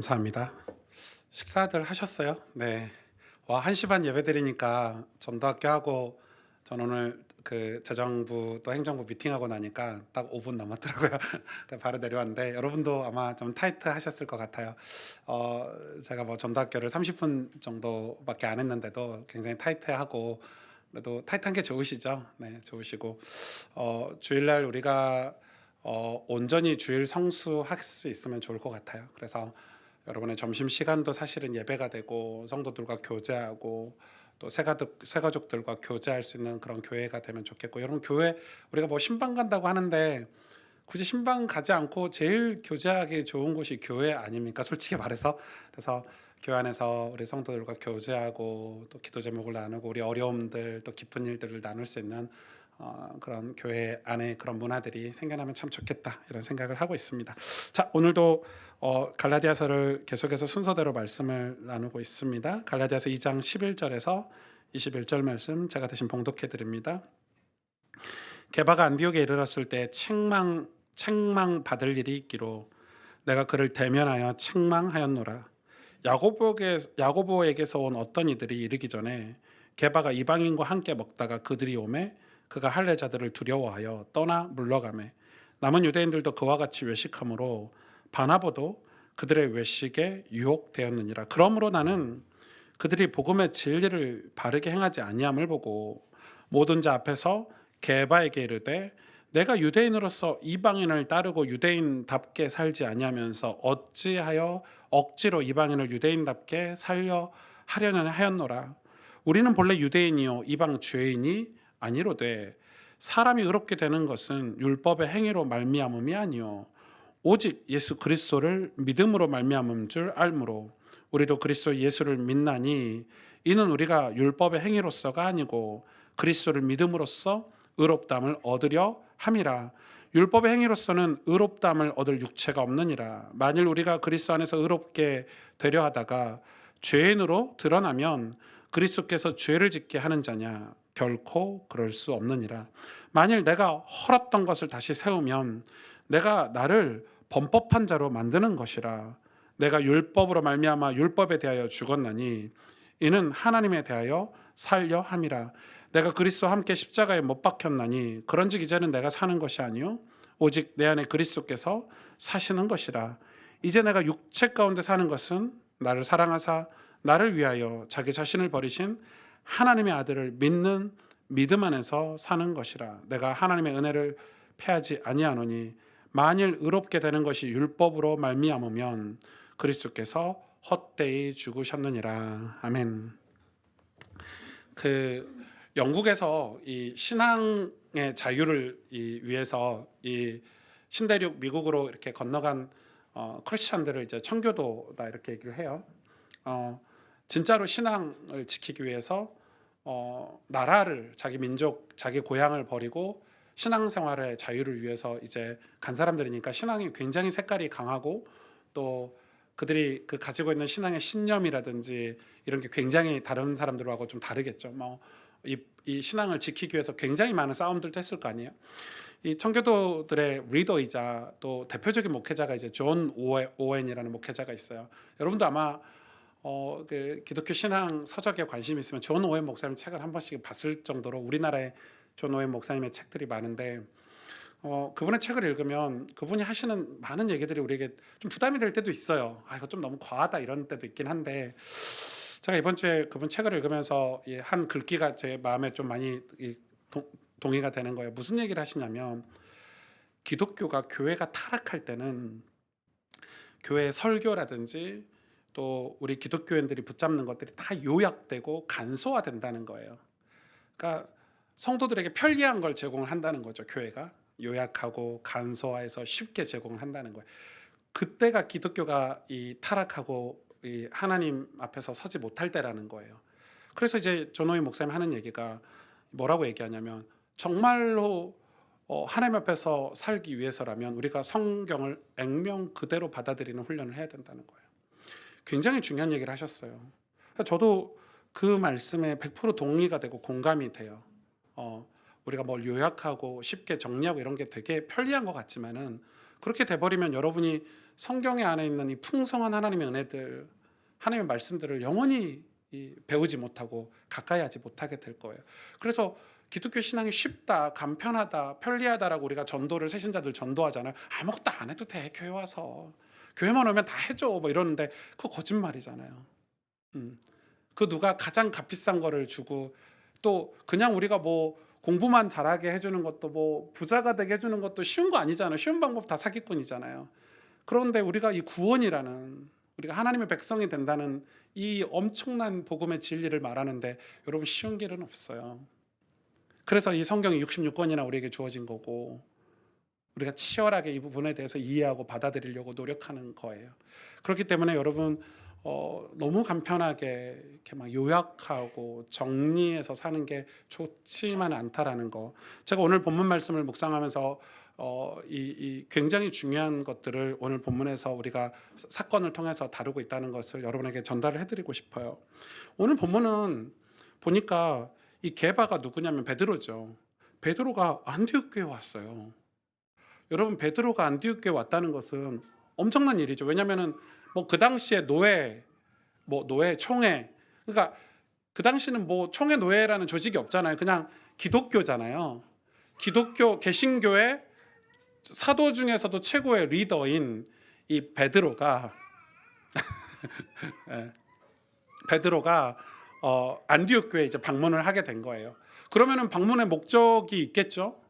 감사합니다. 식사들 하셨어요? 네. 와, 1시 반 예배 드리니까 전도학교 하고 전 오늘 그 재정부 또 행정부 미팅하고 나니까 딱 5분 남았더라고요. 그래서 바로 내려왔는데 여러분도 아마 좀 타이트 하셨을 것 같아요. 어, 제가 뭐 전도학교를 30분 정도밖에 안 했는데도 굉장히 타이트하고 그래도 타이트한 게 좋으시죠? 네, 좋으시고 주일날 우리가 온전히 주일 성수할 수 있으면 좋을 것 같아요. 그래서 여러분의 점심 시간도 사실은 예배가 되고 성도들과 교제하고 또 새가족들과 교제할 수 있는 그런 교회가 되면 좋겠고, 여러분 교회 우리가 뭐 신방 간다고 하는데 굳이 신방 가지 않고 제일 교제하기 좋은 곳이 교회 아닙니까? 솔직히 말해서. 그래서 교회 안에서 우리 성도들과 교제하고 또 기도 제목을 나누고 우리 어려움들 또 기쁜 일들을 나눌 수 있는 그런 교회 안에 그런 문화들이 생겨나면 참 좋겠다 이런 생각을 하고 있습니다. 자, 오늘도 갈라디아서를 계속해서 순서대로 말씀을 나누고 있습니다. 갈라디아서 2장 11절에서 21절 말씀 제가 대신 봉독해 드립니다. 게바가 안디옥에 이르렀을 때 책망 받을 일이 있기로 내가 그를 대면하여 책망하였노라. 야고보에게서 온 어떤 이들이 이르기 전에 게바가 이방인과 함께 먹다가 그들이 오매 그가 할례자들을 두려워하여 떠나 물러가매 남은 유대인들도 그와 같이 외식함으로 바나바도 그들의 외식에 유혹되었느니라. 그러므로 나는 그들이 복음의 진리를 바르게 행하지 아니함을 보고 모든 자 앞에서 게바에게 이르되 내가 유대인으로서 이방인을 따르고 유대인답게 살지 아니하면서 어찌하여 억지로 이방인을 유대인답게 살려 하려는 하였노라. 우리는 본래 유대인이요 이방 죄인이 아니로되 사람이 의롭게 되는 것은 율법의 행위로 말미암음이 아니요 오직 예수 그리스도를 믿음으로 말미암은 줄 알므로 우리도 그리스도 예수를 믿나니 이는 우리가 율법의 행위로서가 아니고 그리스도를 믿음으로써 의롭다함을 얻으려 함이라. 율법의 행위로서는 의롭다함을 얻을 육체가 없느니라. 만일 우리가 그리스도 안에서 의롭게 되려 하다가 죄인으로 드러나면 그리스도께서 죄를 짓게 하는 자냐? 결코 그럴 수 없느니라. 만일 내가 헐었던 것을 다시 세우면 내가 나를 범법한 자로 만드는 것이라. 내가 율법으로 말미암아 율법에 대하여 죽었나니 이는 하나님에 대하여 살려 함이라. 내가 그리스도와 함께 십자가에 못 박혔나니 그런즉 이제는 내가 사는 것이 아니요 오직 내 안에 그리스도께서 사시는 것이라. 이제 내가 육체 가운데 사는 것은 나를 사랑하사 나를 위하여 자기 자신을 버리신 하나님의 아들을 믿는 믿음 안에서 사는 것이라. 내가 하나님의 은혜를 패하지 아니하노니 만일 의롭게 되는 것이 율법으로 말미암으면 그리스도께서 헛되이 죽으셨느니라. 아멘. 그 영국에서 이 신앙의 자유를 위해서 이 신대륙 미국으로 이렇게 건너간 크리스천들을 이제 청교도다 이렇게 얘기를 해요. 진짜로 신앙을 지키기 위해서 나라를 자기 민족 자기 고향을 버리고 신앙생활의 자유를 위해서 이제 간 사람들이니까 신앙이 굉장히 색깔이 강하고 또 그들이 그 가지고 있는 신앙의 신념이라든지 이런 게 굉장히 다른 사람들하고 좀 다르겠죠. 이 신앙을 지키기 위해서 굉장히 많은 싸움들도 했을 거 아니에요. 이 청교도들의 리더이자 또 대표적인 목회자가 이제 존 오웬이라는 목회자가 있어요. 여러분도 아마 그 기독교 신앙 서적에 관심이 있으면 존 오웬 목사님 책을 한 번씩 봤을 정도로 우리나라에 존 오웬 목사님의 책들이 많은데 그분의 책을 읽으면 그분이 하시는 많은 얘기들이 우리에게 좀 부담이 될 때도 있어요. 이거 좀 너무 과하다 이런 때도 있긴 한데 제가 이번 주에 그분 책을 읽으면서 한 글귀가 제 마음에 좀 많이 동의가 되는 거예요. 무슨 얘기를 하시냐면 기독교가 교회가 타락할 때는 교회의 설교라든지 또 우리 기독교인들이 붙잡는 것들이 다 요약되고 간소화된다는 거예요. 그러니까 성도들에게 편리한 걸 제공을 한다는 거죠. 교회가 요약하고 간소화해서 쉽게 제공을 한다는 거예요. 그때가 기독교가 이 타락하고 이 하나님 앞에서 서지 못할 때라는 거예요. 그래서 이제 존오이 목사님 하는 얘기가 뭐라고 얘기하냐면 정말로 하나님 앞에서 살기 위해서라면 우리가 성경을 액면 그대로 받아들이는 훈련을 해야 된다는 거예요. 굉장히 중요한 얘기를 하셨어요. 저도 그 말씀에 100% 동의가 되고 공감이 돼요. 우리가 뭘 요약하고 쉽게 정리하고 이런 게 되게 편리한 것 같지만은 그렇게 돼버리면 여러분이 성경의 안에 있는 이 풍성한 하나님의 은혜들, 하나님의 말씀들을 영원히 배우지 못하고 가까이 하지 못하게 될 거예요. 그래서 기독교 신앙이 쉽다, 간편하다, 편리하다라고 우리가 전도를 새신자들 전도하잖아요. 아무것도 안 해도 돼. 교회 와서. 교회만 오면 다 해줘. 뭐 이러는데 그거 거짓말이잖아요. 그 누가 가장 값비싼 거를 주고 또 그냥 우리가 뭐 공부만 잘하게 해주는 것도 뭐 부자가 되게 해주는 것도 쉬운 거 아니잖아요. 쉬운 방법 다 사기꾼이잖아요. 그런데 우리가 이 구원이라는 우리가 하나님의 백성이 된다는 이 엄청난 복음의 진리를 말하는데 여러분 쉬운 길은 없어요. 그래서 이 성경이 66권이나 우리에게 주어진 거고 우리가 치열하게 이 부분에 대해서 이해하고 받아들이려고 노력하는 거예요. 그렇기 때문에 여러분 너무 간편하게 이렇게 막 요약하고 정리해서 사는 게 좋지만 않다라는 거. 제가 오늘 본문 말씀을 묵상하면서 이 굉장히 중요한 것들을 오늘 본문에서 우리가 사건을 통해서 다루고 있다는 것을 여러분에게 전달을 해드리고 싶어요. 오늘 본문은 보니까 이 게바가 누구냐면 베드로죠. 베드로가 안디옥 교회에 왔어요. 여러분 베드로가 안디옥 교회에 왔다는 것은 엄청난 일이죠. 왜냐하면은 뭐 그 당시에 노예, 총회, 그러니까 그 당시는 뭐 총회 노예라는 조직이 없잖아요. 그냥 기독교잖아요. 기독교 개신교의 사도 중에서도 최고의 리더인 이 베드로가 베드로가 안디옥 교회에 이제 방문을 하게 된 거예요. 그러면은 방문의 목적이 있겠죠.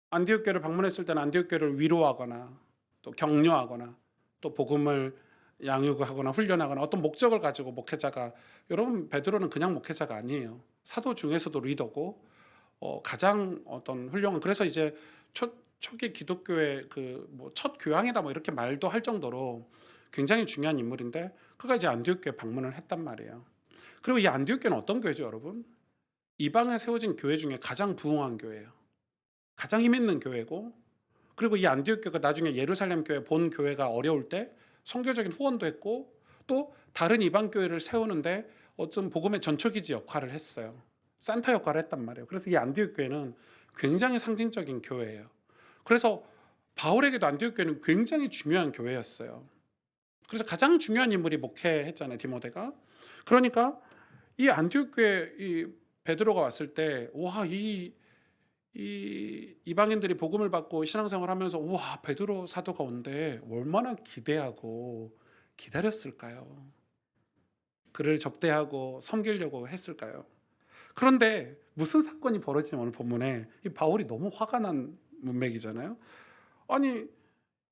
안디옥 교회를 방문했을 때는 안디옥 교회를 위로하거나 또 격려하거나 또 복음을 양육하거나 훈련하거나 어떤 목적을 가지고 목회자가, 여러분 베드로는 그냥 목회자가 아니에요. 사도 중에서도 리더고 가장 어떤 훌륭한, 그래서 이제 초기 기독교의 그 뭐 첫 교황이다 뭐 이렇게 말도 할 정도로 굉장히 중요한 인물인데 그가 이제 안디옥 교회 방문을 했단 말이에요. 그리고 이 안디옥 교회는 어떤 교회죠, 여러분? 이방에 세워진 교회 중에 가장 부흥한 교회예요. 가장 힘 있는 교회고, 그리고 이 안디옥 교회가 나중에 예루살렘 교회 본 교회가 어려울 때 선교적인 후원도 했고 또 다른 이방 교회를 세우는데 어떤 복음의 전초기지 역할을 했어요. 산타 역할을 했단 말이에요. 그래서 이 안디옥 교회는 굉장히 상징적인 교회예요. 그래서 바울에게도 안디옥 교회는 굉장히 중요한 교회였어요. 그래서 가장 중요한 인물이 목회했잖아요, 디모데가. 그러니까 이 안디옥 교회 이 베드로가 왔을 때 와, 이 이방인들이 복음을 받고 신앙생활하면서 우와, 베드로 사도가 온대 얼마나 기대하고 기다렸을까요? 그를 접대하고 섬기려고 했을까요? 그런데 무슨 사건이 벌어지면 오늘 본문에 이 바울이 너무 화가 난 문맥이잖아요. 아니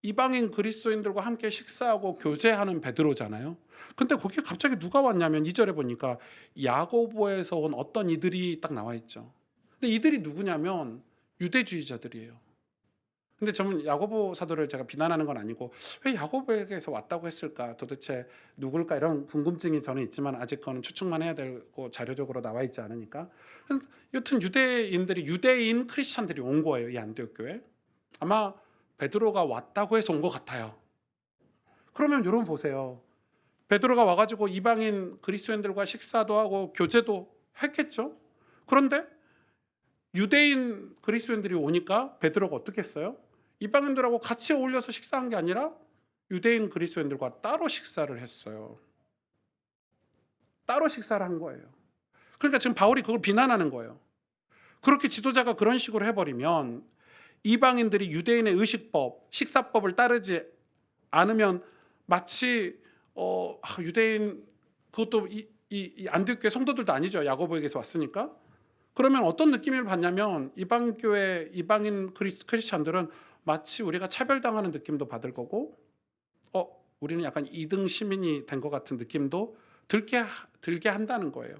이방인 그리스도인들과 함께 식사하고 교제하는 베드로잖아요. 근데 거기에 갑자기 누가 왔냐면 2절에 보니까 야고보에서 온 어떤 이들이 딱 나와 있죠. 근데 이들이 누구냐면 유대주의자들이에요. 근데 저는 야고보 사도를 제가 비난하는 건 아니고 왜 야고보에게서 왔다고 했을까, 도대체 누굴까, 이런 궁금증이 저는 있지만 아직 그거는 추측만 해야 되고 자료적으로 나와 있지 않으니까. 여튼 유대인들이, 유대인 크리스찬들이 온 거예요, 이 안디옥 교회. 아마 베드로가 왔다고 해서 온 것 같아요. 그러면 여러분 보세요. 베드로가 와가지고 이방인 그리스도인들과 식사도 하고 교제도 했겠죠. 그런데 유대인 그리스도인들이 오니까 베드로가 어떻게 했어요? 이방인들하고 같이 어울려서 식사한 게 아니라 유대인 그리스도인들과 따로 식사를 했어요. 따로 식사를 한 거예요. 그러니까 지금 바울이 그걸 비난하는 거예요. 그렇게 지도자가 그런 식으로 해버리면 이방인들이 유대인의 의식법, 식사법을 따르지 않으면 마치 유대인, 그것도 이 안디옥 교회 성도들도 아니죠. 야고보에게서 왔으니까. 그러면 어떤 느낌을 받냐면 이방교회 이방인 크리스찬들은 마치 우리가 차별당하는 느낌도 받을 거고 우리는 약간 2등 시민이 된 것 같은 느낌도 들게 한다는 거예요.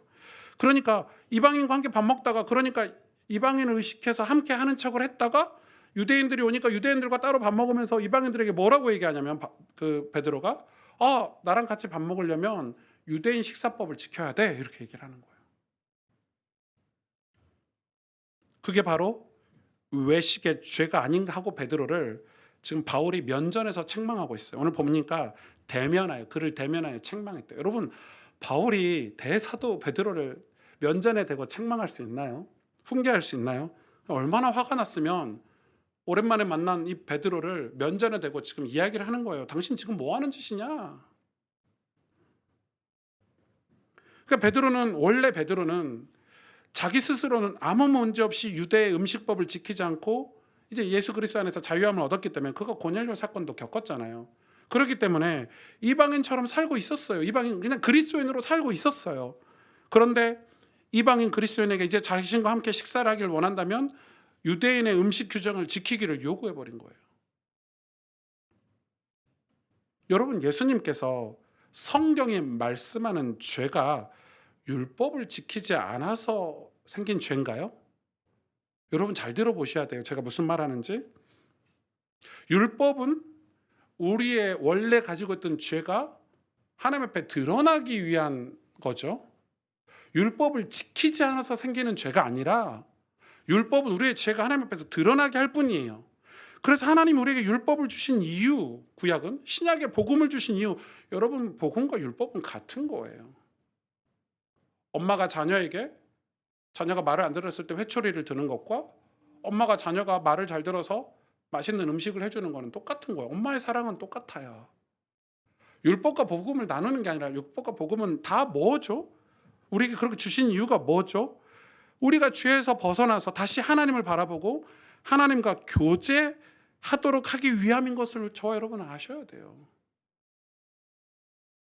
그러니까 이방인과 함께 밥 먹다가, 그러니까 이방인을 의식해서 함께 하는 척을 했다가 유대인들이 오니까 유대인들과 따로 밥 먹으면서 이방인들에게 뭐라고 얘기하냐면 그 베드로가 나랑 같이 밥 먹으려면 유대인 식사법을 지켜야 돼, 이렇게 얘기를 하는 거예요. 그게 바로 외식의 죄가 아닌가 하고 베드로를 지금 바울이 면전에서 책망하고 있어요. 오늘 보니까 그를 대면하여 책망했대요. 여러분, 바울이 대사도 베드로를 면전에 대고 책망할 수 있나요? 훈계할 수 있나요? 얼마나 화가 났으면 오랜만에 만난 이 베드로를 면전에 대고 지금 이야기를 하는 거예요. 당신 지금 뭐 하는 짓이냐? 그러니까 베드로는 자기 스스로는 아무 문제 없이 유대의 음식법을 지키지 않고 이제 예수 그리스도 안에서 자유함을 얻었기 때문에, 그거 고넬료 사건도 겪었잖아요. 그렇기 때문에 이방인처럼 살고 있었어요. 이방인, 그냥 그리스도인으로 살고 있었어요. 그런데 이방인 그리스도인에게 이제 자신과 함께 식사를 하길 원한다면 유대인의 음식 규정을 지키기를 요구해 버린 거예요. 여러분, 예수님께서 성경에 말씀하는 죄가 율법을 지키지 않아서 생긴 죄인가요? 여러분 잘 들어보셔야 돼요. 제가 무슨 말 하는지. 율법은 우리의 원래 가지고 있던 죄가 하나님 앞에 드러나기 위한 거죠. 율법을 지키지 않아서 생기는 죄가 아니라 율법은 우리의 죄가 하나님 앞에서 드러나게 할 뿐이에요. 그래서 하나님 우리에게 율법을 주신 이유, 구약은 신약의 복음을 주신 이유, 여러분 복음과 율법은 같은 거예요. 엄마가 자녀가 말을 안 들었을 때 회초리를 드는 것과 엄마가 자녀가 말을 잘 들어서 맛있는 음식을 해주는 거는 똑같은 거예요. 엄마의 사랑은 똑같아요. 율법과 복음을 나누는 게 아니라 율법과 복음은 다 뭐죠? 우리에게 그렇게 주신 이유가 뭐죠? 우리가 죄에서 벗어나서 다시 하나님을 바라보고 하나님과 교제하도록 하기 위함인 것을 저와 여러분 아셔야 돼요.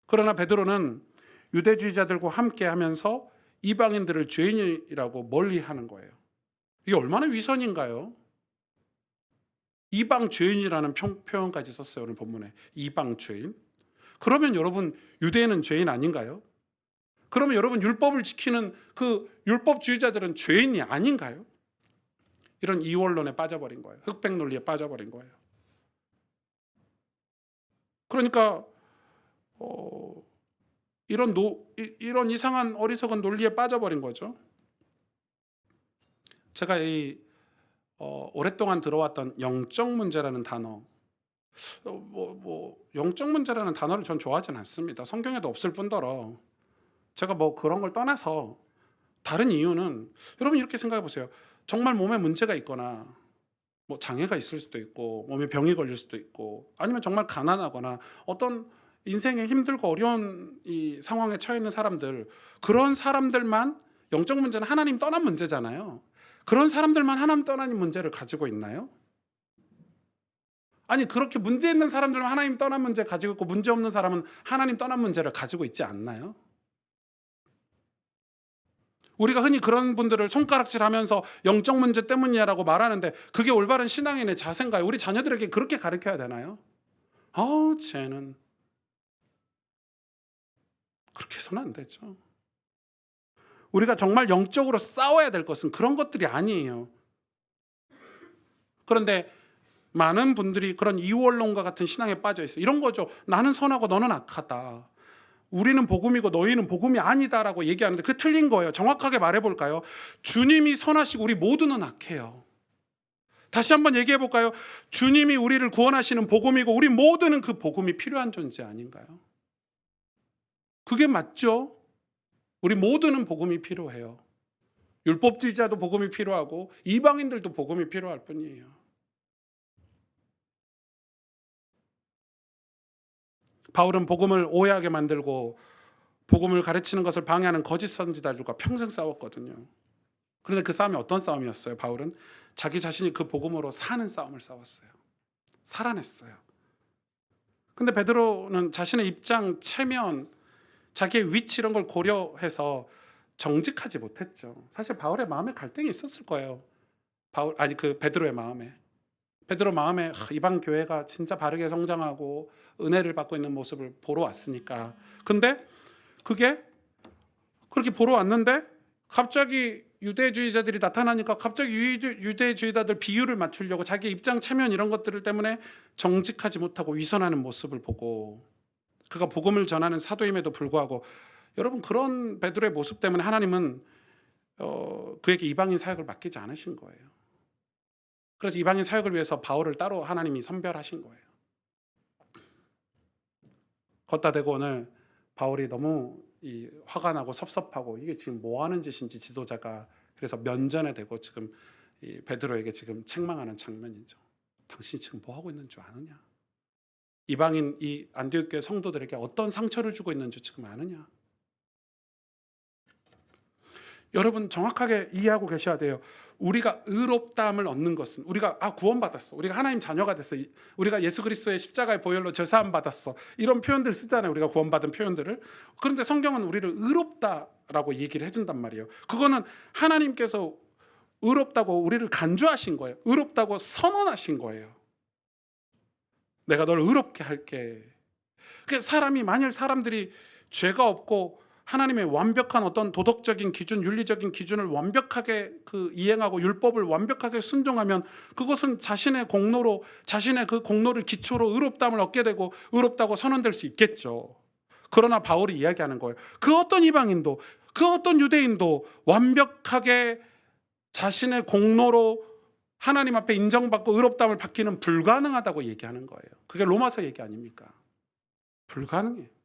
그러나 베드로는 유대주의자들과 함께 하면서 이방인들을 죄인이라고 멀리하는 거예요. 이게 얼마나 위선인가요? 이방 죄인이라는 표현까지 썼어요. 오늘 본문에 이방 죄인. 그러면 여러분 유대인은 죄인 아닌가요? 그러면 여러분 율법을 지키는 그 율법주의자들은 죄인이 아닌가요? 이런 이원론에 빠져버린 거예요. 흑백 논리에 빠져버린 거예요. 그러니까 이런 이상한 어리석은 논리에 빠져버린 거죠. 제가 오랫동안 들어왔던 영적 문제라는 단어, 영적 문제라는 단어를 전 좋아하지는 않습니다. 성경에도 없을 뿐더러 제가 그런 걸 떠나서 다른 이유는, 여러분 이렇게 생각해 보세요. 정말 몸에 문제가 있거나 장애가 있을 수도 있고 몸에 병이 걸릴 수도 있고 아니면 정말 가난하거나 어떤 인생에 힘들고 어려운 이 상황에 처해 있는 사람들, 그런 사람들만, 영적 문제는 하나님 떠난 문제잖아요. 그런 사람들만 하나님 떠난 문제를 가지고 있나요? 아니, 그렇게 문제 있는 사람들만 하나님 떠난 문제 가지고 있고 문제 없는 사람은 하나님 떠난 문제를 가지고 있지 않나요? 우리가 흔히 그런 분들을 손가락질하면서 영적 문제 때문이야라고 말하는데 그게 올바른 신앙인의 자세인가요? 우리 자녀들에게 그렇게 가르쳐야 되나요? 쟤는 그렇게 해서는 안 되죠. 우리가 정말 영적으로 싸워야 될 것은 그런 것들이 아니에요. 그런데 많은 분들이 그런 이원론과 같은 신앙에 빠져 있어요. 이런 거죠. 나는 선하고 너는 악하다. 우리는 복음이고 너희는 복음이 아니다라고 얘기하는데 그게 틀린 거예요. 정확하게 말해볼까요? 주님이 선하시고 우리 모두는 악해요. 다시 한번 얘기해 볼까요? 주님이 우리를 구원하시는 복음이고 우리 모두는 그 복음이 필요한 존재 아닌가요? 그게 맞죠? 우리 모두는 복음이 필요해요. 율법주의자도 복음이 필요하고 이방인들도 복음이 필요할 뿐이에요. 바울은 복음을 오해하게 만들고 복음을 가르치는 것을 방해하는 거짓 선지자들과 평생 싸웠거든요. 그런데 그 싸움이 어떤 싸움이었어요? 바울은 자기 자신이 그 복음으로 사는 싸움을 싸웠어요. 살아냈어요. 근데 베드로는 자신의 입장, 체면, 자기의 위치 이런 걸 고려해서 정직하지 못했죠. 사실 바울의 마음에 갈등이 있었을 거예요. 베드로의 마음에. 베드로 마음에 이방 교회가 진짜 바르게 성장하고 은혜를 받고 있는 모습을 보러 왔으니까. 근데 그게 그렇게 보러 왔는데 갑자기 유대주의자들이 나타나니까 갑자기 유대주의자들 비율을 맞추려고 자기 입장, 체면 이런 것들 때문에 정직하지 못하고 위선하는 모습을 보고, 그가 복음을 전하는 사도임에도 불구하고, 여러분 그런 베드로의 모습 때문에 하나님은 그에게 이방인 사역을 맡기지 않으신 거예요. 그래서 이방인 사역을 위해서 바울을 따로 하나님이 선별하신 거예요. 걷다 대고 오늘 바울이 너무 화가 나고 섭섭하고 이게 지금 뭐 하는 짓인지 지도자가, 그래서 면전에 대고 지금 이 베드로에게 지금 책망하는 장면이죠. 당신이 지금 뭐 하고 있는 줄 아느냐? 이방인 이 안디옥 교회 성도들에게 어떤 상처를 주고 있는 줄 지금 아느냐? 여러분 정확하게 이해하고 계셔야 돼요. 우리가 의롭다함을 얻는 것은 우리가 구원받았어. 우리가 하나님 자녀가 됐어. 우리가 예수 그리스도의 십자가의 보혈로 죄사함 받았어. 이런 표현들 쓰잖아요. 우리가 구원받은 표현들을. 그런데 성경은 우리를 의롭다라고 얘기를 해준단 말이에요. 그거는 하나님께서 의롭다고 우리를 간주하신 거예요. 의롭다고 선언하신 거예요. 내가 널 의롭게 할게. 사람이 만일 사람들이 죄가 없고 하나님의 완벽한 어떤 도덕적인 기준, 윤리적인 기준을 완벽하게 이행하고 율법을 완벽하게 순종하면 그것은 자신의 공로로, 자신의 그 공로를 기초로 의롭다함을 얻게 되고 의롭다고 선언될 수 있겠죠. 그러나 바울이 이야기하는 거예요. 그 어떤 이방인도, 그 어떤 유대인도 완벽하게 자신의 공로로 하나님 앞에 인정받고 의롭다함을 받기는 불가능하다고 얘기하는 거예요. 그게 로마서 얘기 아닙니까? 불가능해요.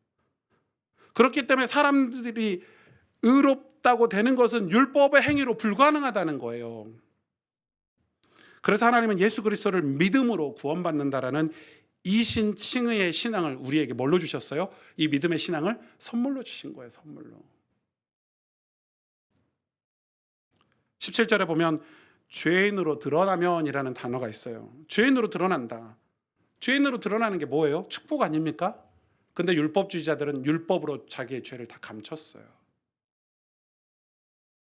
그렇기 때문에 사람들이 의롭다고 되는 것은 율법의 행위로 불가능하다는 거예요. 그래서 하나님은 예수 그리스도를 믿음으로 구원받는다라는 이신칭의의 신앙을 우리에게 뭘로 주셨어요? 이 믿음의 신앙을 선물로 주신 거예요. 선물로. 17절에 보면 죄인으로 드러나면이라는 단어가 있어요. 죄인으로 드러난다. 죄인으로 드러나는 게 뭐예요? 축복 아닙니까? 근데 율법주의자들은 율법으로 자기의 죄를 다 감췄어요.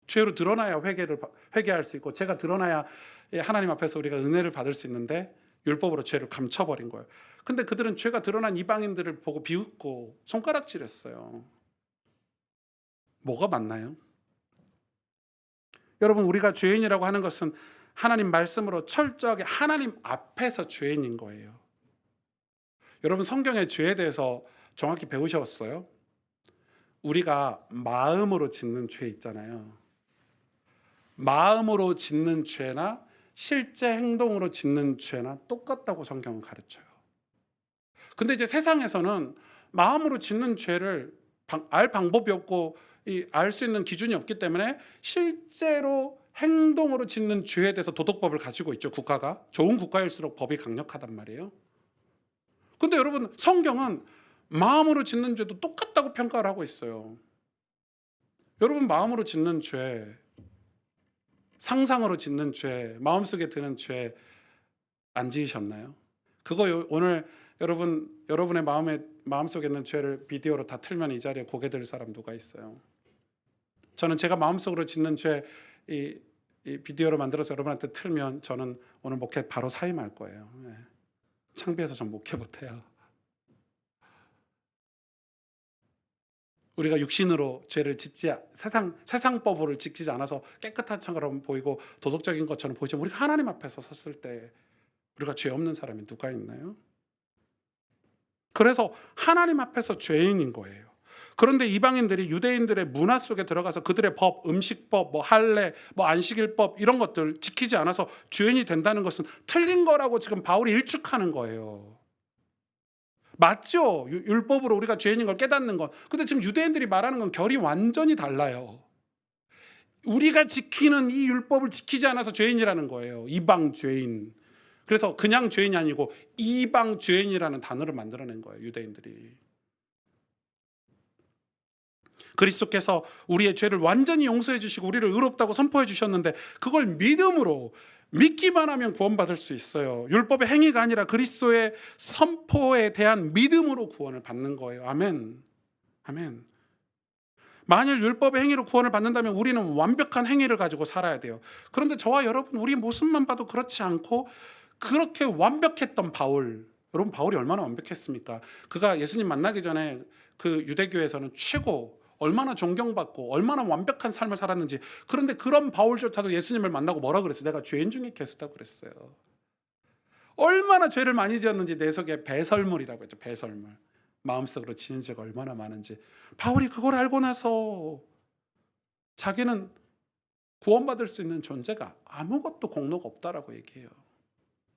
죄로 드러나야 회개할 수 있고 죄가 드러나야 하나님 앞에서 우리가 은혜를 받을 수 있는데 율법으로 죄를 감춰버린 거예요. 근데 그들은 죄가 드러난 이방인들을 보고 비웃고 손가락질했어요. 뭐가 맞나요? 여러분 우리가 죄인이라고 하는 것은 하나님 말씀으로 철저하게 하나님 앞에서 죄인인 거예요. 여러분 성경의 죄에 대해서 정확히 배우셨어요? 우리가 마음으로 짓는 죄 있잖아요. 마음으로 짓는 죄나 실제 행동으로 짓는 죄나 똑같다고 성경은 가르쳐요. 근데 이제 세상에서는 마음으로 짓는 죄를 알 방법이 없고 알 수 있는 기준이 없기 때문에 실제로 행동으로 짓는 죄에 대해서 도덕법을 가지고 있죠. 국가가. 좋은 국가일수록 법이 강력하단 말이에요. 근데 여러분 성경은 마음으로 짓는 죄도 똑같다고 평가를 하고 있어요. 여러분 마음으로 짓는 죄, 상상으로 짓는 죄, 마음속에 드는 죄 안 지으셨나요? 그거 오늘 여러분의 마음속에 있는 죄를 비디오로 다 틀면 이 자리에 고개 들 사람 누가 있어요? 저는 제가 마음속으로 짓는 죄 이 비디오로 만들어서 여러분한테 틀면 저는 오늘 목회 바로 사임할 거예요. 창피해서 전 목회 못해요. 우리가 육신으로 죄를 짓지 세상법으로 지키지 않아서 깨끗한 것처럼 보이고 도덕적인 것처럼 보이지만 우리가 하나님 앞에서 섰을 때 우리가 죄 없는 사람이 누가 있나요? 그래서 하나님 앞에서 죄인인 거예요. 그런데 이방인들이 유대인들의 문화 속에 들어가서 그들의 법, 음식법, 할례, 안식일법 이런 것들 지키지 않아서 죄인이 된다는 것은 틀린 거라고 지금 바울이 일축하는 거예요. 맞죠? 율법으로 우리가 죄인인 걸 깨닫는 것. 근데 지금 유대인들이 말하는 건 결이 완전히 달라요. 우리가 지키는 이 율법을 지키지 않아서 죄인이라는 거예요. 이방 죄인. 그래서 그냥 죄인이 아니고 이방 죄인이라는 단어를 만들어낸 거예요. 유대인들이. 그리스도께서 우리의 죄를 완전히 용서해 주시고 우리를 의롭다고 선포해 주셨는데 그걸 믿음으로 믿기만 하면 구원받을 수 있어요. 율법의 행위가 아니라 그리스도의 선포에 대한 믿음으로 구원을 받는 거예요. 아멘. 아멘. 만일 율법의 행위로 구원을 받는다면 우리는 완벽한 행위를 가지고 살아야 돼요. 그런데 저와 여러분 우리 모습만 봐도 그렇지 않고 그렇게 완벽했던 바울, 여러분 바울이 얼마나 완벽했습니까? 그가 예수님 만나기 전에 그 유대교에서는 최고 얼마나 존경받고 얼마나 완벽한 삶을 살았는지. 그런데 그런 바울조차도 예수님을 만나고 뭐라 그랬어요? 내가 죄인 중에 괴수다 그랬어요. 얼마나 죄를 많이 지었는지 내 속에 배설물이라고 했죠. 배설물. 마음속으로 지은 죄가 얼마나 많은지. 바울이 그걸 알고 나서 자기는 구원받을 수 있는 존재가 아무것도 공로가 없다라고 얘기해요.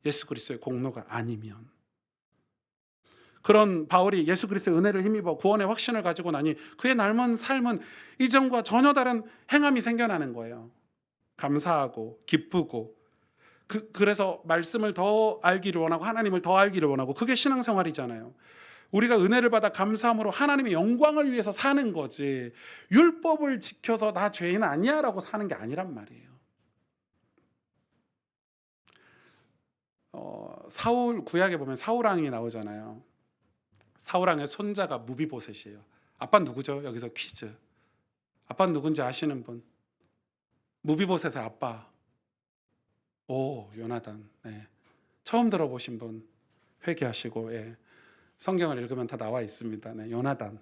예수 그리스도의 공로가 아니면. 그런 바울이 예수 그리스도의 은혜를 힘입어 구원의 확신을 가지고 나니 그의 남은 삶은 이전과 전혀 다른 행함이 생겨나는 거예요. 감사하고 기쁘고 그래서 말씀을 더 알기를 원하고 하나님을 더 알기를 원하고, 그게 신앙생활이잖아요. 우리가 은혜를 받아 감사함으로 하나님의 영광을 위해서 사는 거지, 율법을 지켜서 나 죄인 아니야 라고 사는 게 아니란 말이에요. 사울, 구약에 보면 사울왕이 나오잖아요. 사울왕의 손자가 무비보셋이에요. 아빠 누구죠? 여기서 퀴즈. 아빠 누군지 아시는 분? 무비보셋의 아빠. 오, 요나단. 네. 처음 들어보신 분 회개하시고, 예. 성경을 읽으면 다 나와 있습니다. 네, 요나단.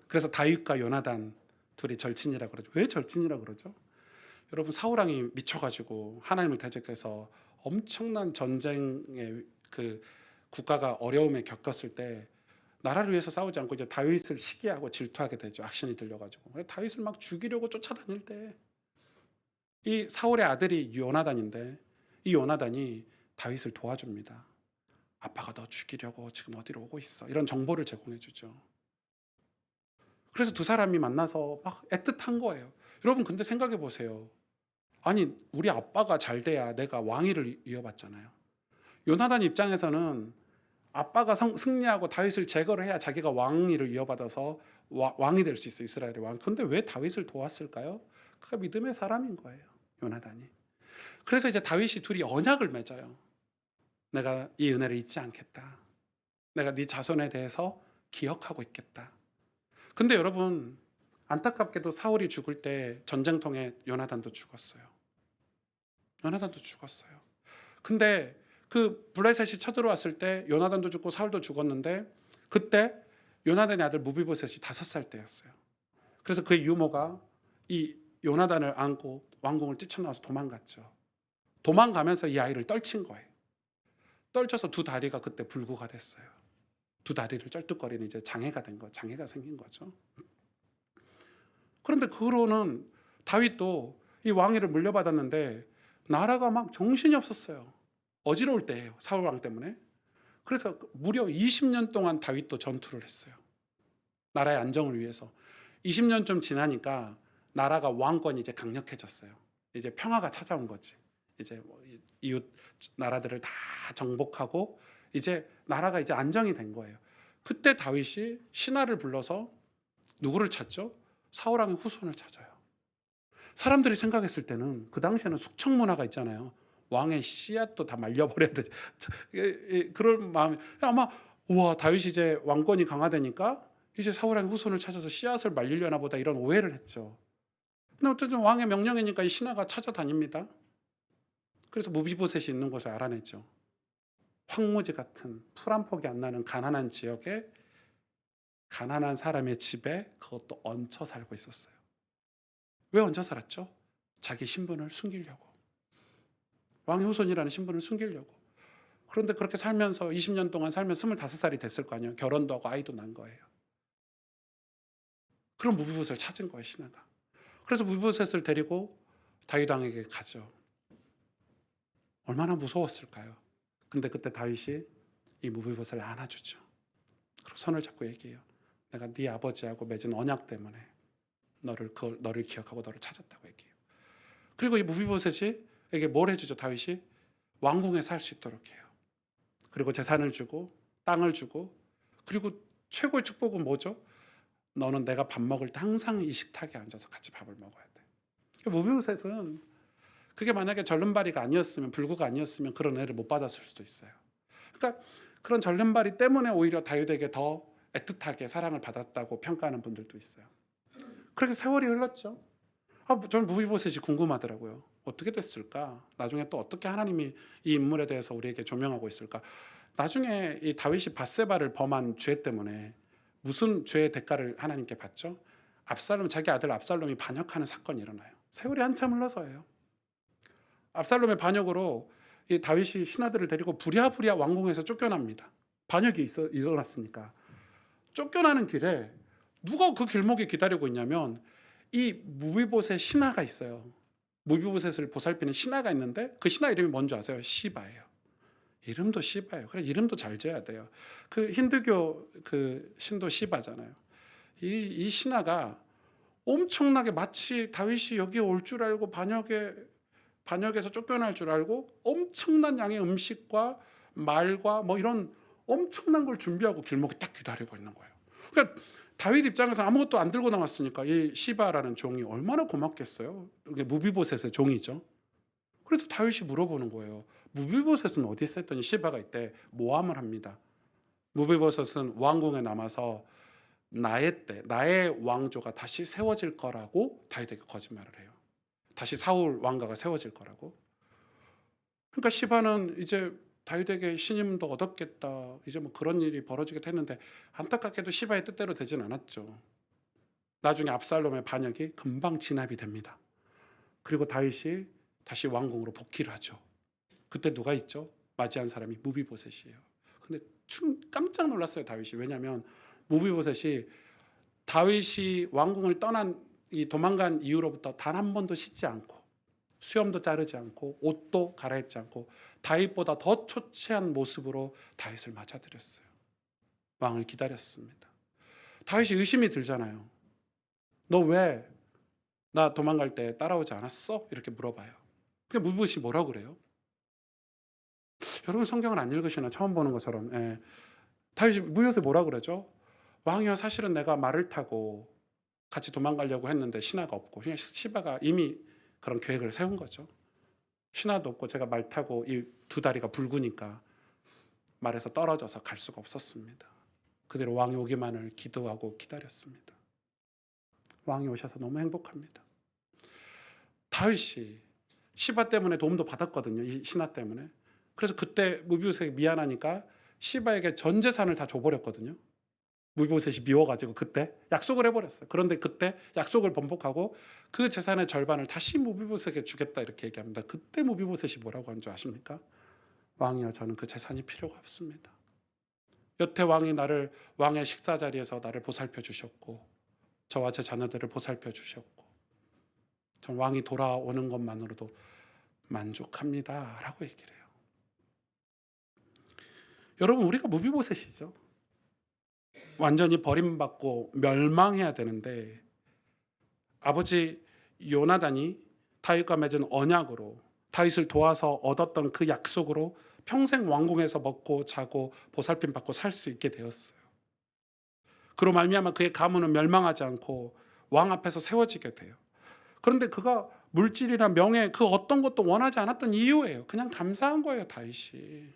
그래서 다윗과 요나단 둘이 절친이라고 그러죠. 왜 절친이라고 그러죠? 여러분, 사울왕이 미쳐가지고 하나님을 대적해서 엄청난 전쟁에, 그 국가가 어려움에 겪었을 때 나라를 위해서 싸우지 않고 이제 다윗을 시기하고 질투하게 되죠. 악신이 들려가지고. 다윗을 막 죽이려고 쫓아다닐 때 이 사울의 아들이 요나단인데, 이 요나단이 다윗을 도와줍니다. 아빠가 너 죽이려고 지금 어디로 오고 있어, 이런 정보를 제공해 주죠. 그래서 두 사람이 만나서 막 애틋한 거예요. 여러분, 근데 생각해 보세요. 아니, 우리 아빠가 잘 돼야 내가 왕위를 이어받잖아요. 요나단 입장에서는 아빠가 승리하고 다윗을 제거를 해야 자기가 왕위를 이어받아서 왕이 될 수 있어, 이스라엘의 왕. 근데 왜 다윗을 도왔을까요? 그가 믿음의 사람인 거예요, 요나단이. 그래서 이제 다윗이 둘이 언약을 맺어요. 내가 이 은혜를 잊지 않겠다. 내가 네 자손에 대해서 기억하고 있겠다. 근데 여러분, 안타깝게도 사울이 죽을 때 전쟁통에 요나단도 죽었어요. 요나단도 죽었어요. 근데 그 블레셋이 쳐들어왔을 때 요나단도 죽고 사울도 죽었는데, 그때 요나단의 아들 무비보셋이 5살 때였어요. 그래서 그의 유모가 이 요나단을 안고 왕궁을 뛰쳐나와서 도망갔죠. 도망가면서 이 아이를 떨친 거예요. 떨쳐서 두 다리가 그때 불구가 됐어요. 두 다리를 쩔뚝거리는 이제 장애가 된 거, 장애가 생긴 거죠. 그런데 그 후로는 다윗도 이 왕위를 물려받았는데 나라가 막 정신이 없었어요. 어지러울 때예요, 사울 왕 때문에. 그래서 무려 20년 동안 다윗도 전투를 했어요. 나라의 안정을 위해서. 20년 좀 지나니까 나라가 왕권이 이제 강력해졌어요. 이제 평화가 찾아온 거지. 이제 이웃 나라들을 다 정복하고 이제 나라가 이제 안정이 된 거예요. 그때 다윗이 신하를 불러서 누구를 찾죠? 사울 왕의 후손을 찾아요. 사람들이 생각했을 때는 그 당시에는 숙청 문화가 있잖아요. 왕의 씨앗도 다 말려버려야 돼. 그럴 마음이 아마, 우와, 다윗이 이제 왕권이 강화되니까 이제 사울 왕의 후손을 찾아서 씨앗을 말리려나 보다, 이런 오해를 했죠. 근데 어쨌든 왕의 명령이니까 이 신하가 찾아다닙니다. 그래서 무비보셋이 있는 곳을 알아냈죠. 황무지 같은 풀 한 폭이 안 나는 가난한 지역에 가난한 사람의 집에 그것도 얹혀 살고 있었어요. 왜 얹혀 살았죠? 자기 신분을 숨기려고. 왕의 후손이라는 신분을 숨기려고. 그런데 그렇게 살면서 20년 동안 살면 25살이 됐을 거 아니에요. 결혼도 하고 아이도 난 거예요. 그럼 무비보셋을 찾은 거예요, 신하가. 그래서 무비보셋을 데리고 다윗 왕에게 가죠. 얼마나 무서웠을까요? 근데 그때 다윗이 이 무비보셋을 안아주죠. 그리고 손을 잡고 얘기해요. 내가 네 아버지하고 맺은 언약 때문에 너를 기억하고 너를 찾았다고 얘기해요. 그리고 이 무비보셋에게 뭘 해주죠, 다윗이? 왕궁에 살 수 있도록 해요. 그리고 재산을 주고 땅을 주고, 그리고 최고의 축복은 뭐죠? 너는 내가 밥 먹을 때 항상 이 식탁에 앉아서 같이 밥을 먹어야 돼. 무비보셋은 그게 만약에 절름발이가 아니었으면, 불구가 아니었으면 그런 애를 못 받았을 수도 있어요. 그러니까 그런 절름발이 때문에 오히려 다윗에게 더 애틋하게 사랑을 받았다고 평가하는 분들도 있어요. 그렇게 세월이 흘렀죠. 저는 무비보셋이 궁금하더라고요. 어떻게 됐을까? 나중에 또 어떻게 하나님이 이 인물에 대해서 우리에게 조명하고 있을까? 나중에 이 다윗이 밧세바를 범한 죄 때문에 무슨 죄의 대가를 하나님께 받죠? 자기 아들 압살롬이 반역하는 사건이 일어나요. 세월이 한참 흘러서예요. 압살롬의 반역으로 이 다윗이 신하들을 데리고 부랴부랴 왕궁에서 쫓겨납니다. 반역이 일어났으니까. 쫓겨나는 길에 누가 그 길목에 기다리고 있냐면 이 무비보셋 신하가 있어요. 무비보셋을 보살피는 신하가 있는데 그 신하 이름이 뭔지 아세요? 시바예요. 이름도 시바예요. 그래, 이름도 잘 지어야 돼요. 그 힌두교 그 신도 시바잖아요. 이 신하가 엄청나게 마치 다윗이 여기에 올 줄 알고 반역에서 쫓겨날 줄 알고 엄청난 양의 음식과 말과 뭐 이런 엄청난 걸 준비하고 길목에 딱 기다리고 있는 거예요. 그러니까 다윗 입장에서 아무것도 안 들고 나왔으니까 이 시바라는 종이 얼마나 고맙겠어요. 이게 무비보셋의 종이죠. 그래서 다윗이 물어보는 거예요. 무비보셋은 어디 있어? 했더니 시바가 이때 모함을 합니다. 무비보셋은 왕궁에 남아서 나의 왕조가 다시 세워질 거라고 다윗에게 거짓말을 해요. 다시 사울 왕가가 세워질 거라고. 그러니까 시바는 이제 다윗에게 신임도 얻었겠다. 이제 뭐 그런 일이 벌어지겠다 했는데 안타깝게도 시바의 뜻대로 되진 않았죠. 나중에 압살롬의 반역이 금방 진압이 됩니다. 그리고 다윗이 다시 왕궁으로 복귀를 하죠. 그때 누가 있죠? 맞이한 사람이 무비보셋이에요. 근데 깜짝 놀랐어요, 다윗이. 왜냐하면 무비보셋이 다윗이 왕궁을 도망간 이후로부터 단 한 번도 씻지 않고 수염도 자르지 않고 옷도 갈아입지 않고 다윗보다 더 초췌한 모습으로 다윗을 맞아들였어요. 왕을 기다렸습니다. 다윗이 의심이 들잖아요. 너 왜 나 도망갈 때 따라오지 않았어? 이렇게 물어봐요. 근데 무비보셋이 뭐라고 그래요? 여러분 성경을 안 읽으시나 처음 보는 것처럼. 다윗이 무비보셋이 뭐라고 그러죠? 왕이여, 사실은 내가 말을 타고 같이 도망가려고 했는데 신하가 없고, 그냥 시바가 이미 그런 계획을 세운 거죠. 신하도 없고 제가 말 타고 이 두 다리가 붉으니까 말에서 떨어져서 갈 수가 없었습니다. 그대로 왕이 오기만을 기도하고 기다렸습니다. 왕이 오셔서 너무 행복합니다. 다윗이 시바 때문에 도움도 받았거든요. 이 신하 때문에. 그래서 그때 무비보셋이 미안하니까 시바에게 전 재산을 다 줘버렸거든요. 무비보셋이 미워가지고 그때 약속을 해버렸어요. 그런데 그때 약속을 번복하고 그 재산의 절반을 다시 무비보셋에게 주겠다 이렇게 얘기합니다. 그때 무비보셋이 뭐라고 한 줄 아십니까? 왕이여, 저는 그 재산이 필요가 없습니다. 여태 왕이 나를 왕의 식사 자리에서 나를 보살펴 주셨고 저와 제 자녀들을 보살펴 주셨고 전 왕이 돌아오는 것만으로도 만족합니다 라고 얘기를 해요. 여러분, 우리가 무비보셋이죠. 완전히 버림받고 멸망해야 되는데 아버지 요나단이 다윗과 맺은 언약으로 다윗을 도와서 얻었던 그 약속으로 평생 왕궁에서 먹고 자고 보살핌 받고 살 수 있게 되었어요. 그로 말미암아 그의 가문은 멸망하지 않고 왕 앞에서 세워지게 돼요. 그런데 그가 물질이나 명예 그 어떤 것도 원하지 않았던 이유예요. 그냥 감사한 거예요, 다윗이.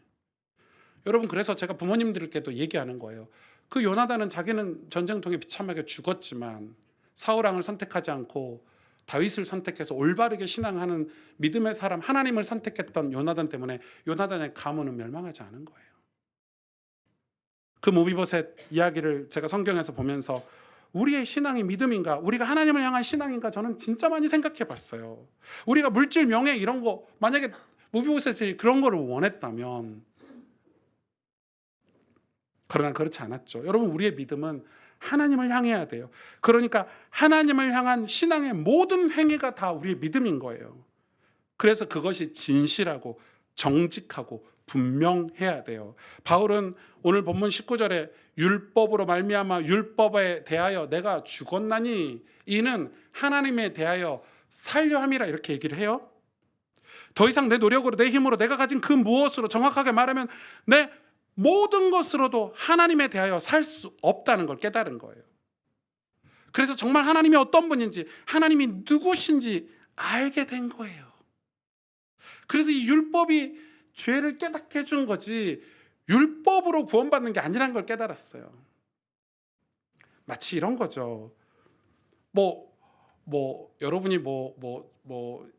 여러분, 그래서 제가 부모님들께도 얘기하는 거예요. 그 요나단은 자기는 전쟁통에 비참하게 죽었지만 사울 왕을 선택하지 않고 다윗을 선택해서 올바르게 신앙하는 믿음의 사람, 하나님을 선택했던 요나단 때문에 요나단의 가문은 멸망하지 않은 거예요. 그 무비보셋 이야기를 제가 성경에서 보면서 우리의 신앙이 믿음인가, 우리가 하나님을 향한 신앙인가, 저는 진짜 많이 생각해 봤어요. 우리가 물질, 명예 이런 거, 만약에 무비보셋이 그런 거를 원했다면, 그러나 그렇지 않았죠. 여러분, 우리의 믿음은 하나님을 향해야 돼요. 그러니까 하나님을 향한 신앙의 모든 행위가 다 우리의 믿음인 거예요. 그래서 그것이 진실하고 정직하고 분명해야 돼요. 바울은 오늘 본문 19절에 율법으로 말미암아 율법에 대하여 내가 죽었나니 이는 하나님에 대하여 살려 함이라 이렇게 얘기를 해요. 더 이상 내 노력으로 내 힘으로 내가 가진 그 무엇으로, 정확하게 말하면 내 모든 것으로도 하나님에 대하여 살 수 없다는 걸 깨달은 거예요. 그래서 정말 하나님이 어떤 분인지, 하나님이 누구신지 알게 된 거예요. 그래서 이 율법이 죄를 깨닫게 해준 거지 율법으로 구원받는 게 아니라는 걸 깨달았어요. 마치 이런 거죠. 여러분이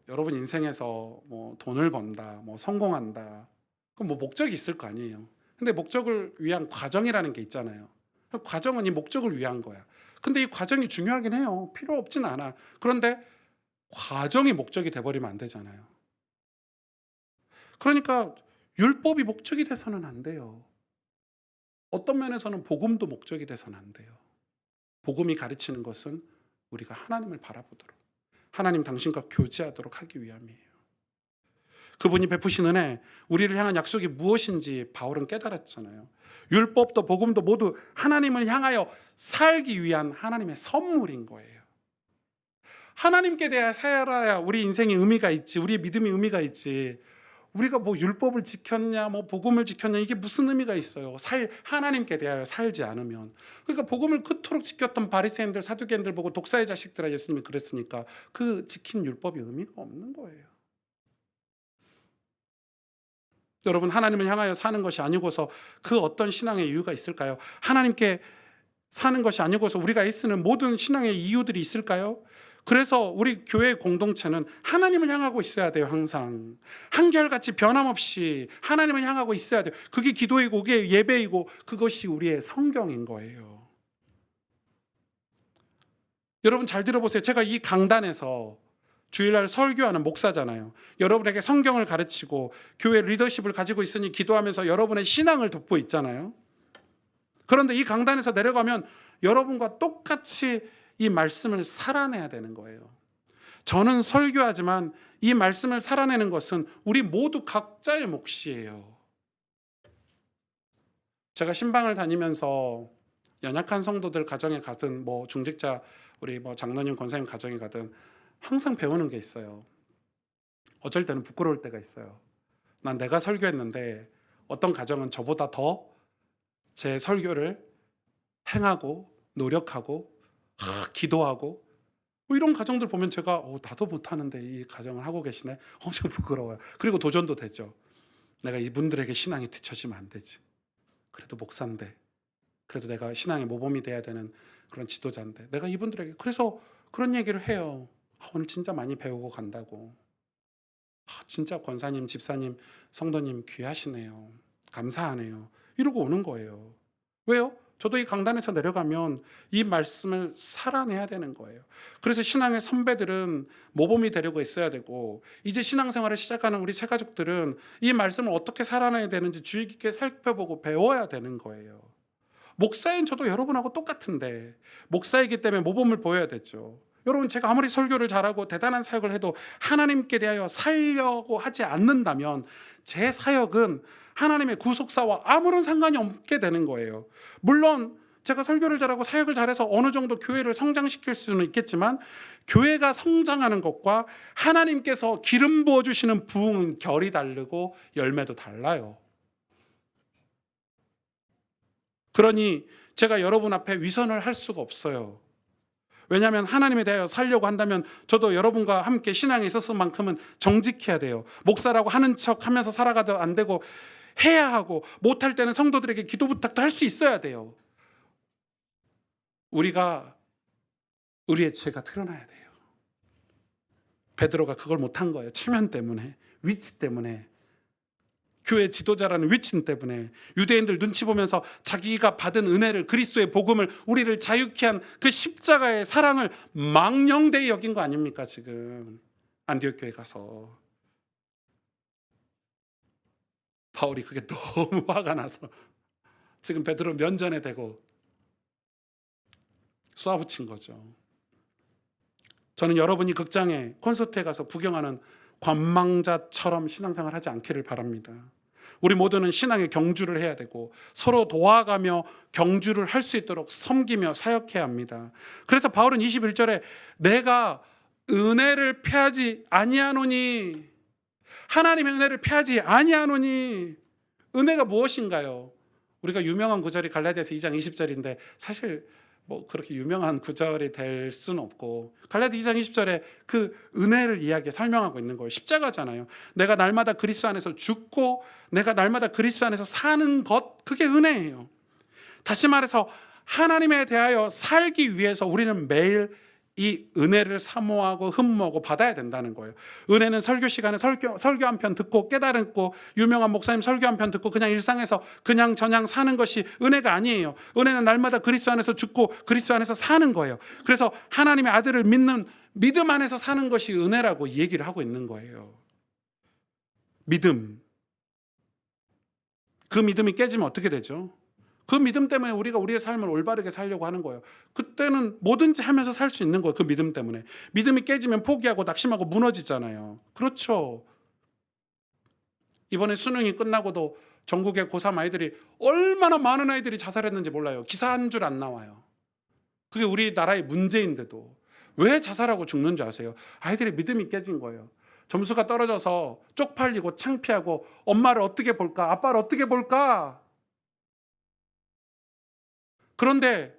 여러분 인생에서 돈을 번다, 성공한다, 그럼 목적이 있을 거 아니에요. 근데 목적을 위한 과정이라는 게 있잖아요. 과정은 이 목적을 위한 거야. 근데 이 과정이 중요하긴 해요. 필요 없진 않아. 그런데 과정이 목적이 돼버리면 안 되잖아요. 그러니까 율법이 목적이 돼서는 안 돼요. 어떤 면에서는 복음도 목적이 돼서는 안 돼요. 복음이 가르치는 것은 우리가 하나님을 바라보도록, 하나님 당신과 교제하도록 하기 위함이에요. 그분이 베푸신 은혜, 우리를 향한 약속이 무엇인지 바울은 깨달았잖아요. 율법도 복음도 모두 하나님을 향하여 살기 위한 하나님의 선물인 거예요. 하나님께 대하여 살아야 우리 인생에 의미가 있지, 우리의 믿음이 의미가 있지. 우리가 뭐 율법을 지켰냐, 뭐 복음을 지켰냐, 이게 무슨 의미가 있어요? 하나님께 대하여 살지 않으면. 그러니까 복음을 그토록 지켰던 바리새인들, 사두개인들 보고 독사의 자식들아, 예수님이 그랬으니까 그 지킨 율법이 의미가 없는 거예요. 여러분, 하나님을 향하여 사는 것이 아니고서 그 어떤 신앙의 이유가 있을까요? 하나님께 사는 것이 아니고서 우리가 애쓰는 모든 신앙의 이유들이 있을까요? 그래서 우리 교회 공동체는 하나님을 향하고 있어야 돼요. 항상 한결같이 변함없이 하나님을 향하고 있어야 돼요. 그게 기도이고 그게 예배이고 그것이 우리의 성경인 거예요. 여러분 잘 들어보세요. 제가 이 강단에서 주일날 설교하는 목사잖아요. 여러분에게 성경을 가르치고 교회 리더십을 가지고 있으니 기도하면서 여러분의 신앙을 돕고 있잖아요. 그런데 이 강단에서 내려가면 여러분과 똑같이 이 말씀을 살아내야 되는 거예요. 저는 설교하지만 이 말씀을 살아내는 것은 우리 모두 각자의 몫이에요. 제가 신방을 다니면서 연약한 성도들 가정에 가든 뭐 중직자 우리 뭐 장로님 권사님 가정에 가든 항상 배우는 게 있어요. 어쩔 때는 부끄러울 때가 있어요. 난 내가 설교했는데 어떤 가정은 저보다 더 제 설교를 행하고 노력하고 기도하고 뭐 이런 가정들 보면 제가 나도 못하는데 이 가정을 하고 계시네. 엄청 부끄러워요. 그리고 도전도 되죠. 내가 이분들에게 신앙이 뒤처지면 안 되지. 그래도 목사인데, 그래도 내가 신앙의 모범이 돼야 되는 그런 지도자인데 내가 이분들에게, 그래서 그런 얘기를 해요. 오늘 진짜 많이 배우고 간다고. 진짜 권사님, 집사님, 성도님 귀하시네요. 감사하네요. 이러고 오는 거예요. 왜요? 저도 이 강단에서 내려가면 이 말씀을 살아내야 되는 거예요. 그래서 신앙의 선배들은 모범이 되려고 있어야 되고, 이제 신앙생활을 시작하는 우리 새가족들은 이 말씀을 어떻게 살아내야 되는지 주의 깊게 살펴보고 배워야 되는 거예요. 목사인 저도 여러분하고 똑같은데 목사이기 때문에 모범을 보여야 되죠. 여러분, 제가 아무리 설교를 잘하고 대단한 사역을 해도 하나님께 대하여 살려고 하지 않는다면 제 사역은 하나님의 구속사와 아무런 상관이 없게 되는 거예요. 물론 제가 설교를 잘하고 사역을 잘해서 어느 정도 교회를 성장시킬 수는 있겠지만 교회가 성장하는 것과 하나님께서 기름 부어주시는 부흥은 결이 다르고 열매도 달라요. 그러니 제가 여러분 앞에 위선을 할 수가 없어요. 왜냐하면 하나님에 대하여 살려고 한다면 저도 여러분과 함께 신앙에 있었을만큼은 정직해야 돼요. 목사라고 하는 척 하면서 살아가도 안 되고 해야 하고, 못할 때는 성도들에게 기도 부탁도 할 수 있어야 돼요. 우리가 우리의 죄가 드러나야 돼요. 베드로가 그걸 못한 거예요. 체면 때문에, 위치 때문에, 교회 지도자라는 위치 때문에, 유대인들 눈치 보면서 자기가 받은 은혜를, 그리스도의 복음을, 우리를 자유케 한 그 십자가의 사랑을 망령되이 여긴 거 아닙니까? 지금 안디옥 교회 가서 바울이 그게 너무 화가 나서 지금 베드로 면전에 대고 쏘아붙인 거죠. 저는 여러분이 극장에, 콘서트에 가서 구경하는 관망자처럼 신앙생활 하지 않기를 바랍니다. 우리 모두는 신앙의 경주를 해야 되고 서로 도와가며 경주를 할 수 있도록 섬기며 사역해야 합니다. 그래서 바울은 21절에 내가 은혜를 패하지 아니하노니, 하나님의 은혜를 패하지 아니하노니, 은혜가 무엇인가요? 우리가 유명한 구절이 갈라디아서 2장 20절인데 사실 뭐 그렇게 유명한 구절이 될 수는 없고, 갈라디 2장 20절에 그 은혜를 설명하고 있는 거예요. 십자가잖아요. 내가 날마다 그리스도 안에서 죽고 내가 날마다 그리스도 안에서 사는 것, 그게 은혜예요. 다시 말해서 하나님에 대하여 살기 위해서 우리는 매일 이 은혜를 사모하고 흠모하고 받아야 된다는 거예요. 은혜는 설교 시간에 설교 한 편 듣고 깨달고, 유명한 목사님 설교 한 편 듣고 그냥 일상에서 그냥 저냥 사는 것이 은혜가 아니에요. 은혜는 날마다 그리스도 안에서 죽고 그리스도 안에서 사는 거예요. 그래서 하나님의 아들을 믿는 믿음 안에서 사는 것이 은혜라고 얘기를 하고 있는 거예요. 믿음. 그 믿음이 깨지면 어떻게 되죠? 그 믿음 때문에 우리가 우리의 삶을 올바르게 살려고 하는 거예요. 그때는 뭐든지 하면서 살 수 있는 거예요. 그 믿음 때문에. 믿음이 깨지면 포기하고 낙심하고 무너지잖아요. 그렇죠. 이번에 수능이 끝나고도 전국의 고3 아이들이, 얼마나 많은 아이들이 자살했는지 몰라요. 기사 한 줄 안 나와요. 그게 우리나라의 문제인데도 왜 자살하고 죽는 줄 아세요? 아이들의 믿음이 깨진 거예요. 점수가 떨어져서 쪽팔리고 창피하고 엄마를 어떻게 볼까? 아빠를 어떻게 볼까? 그런데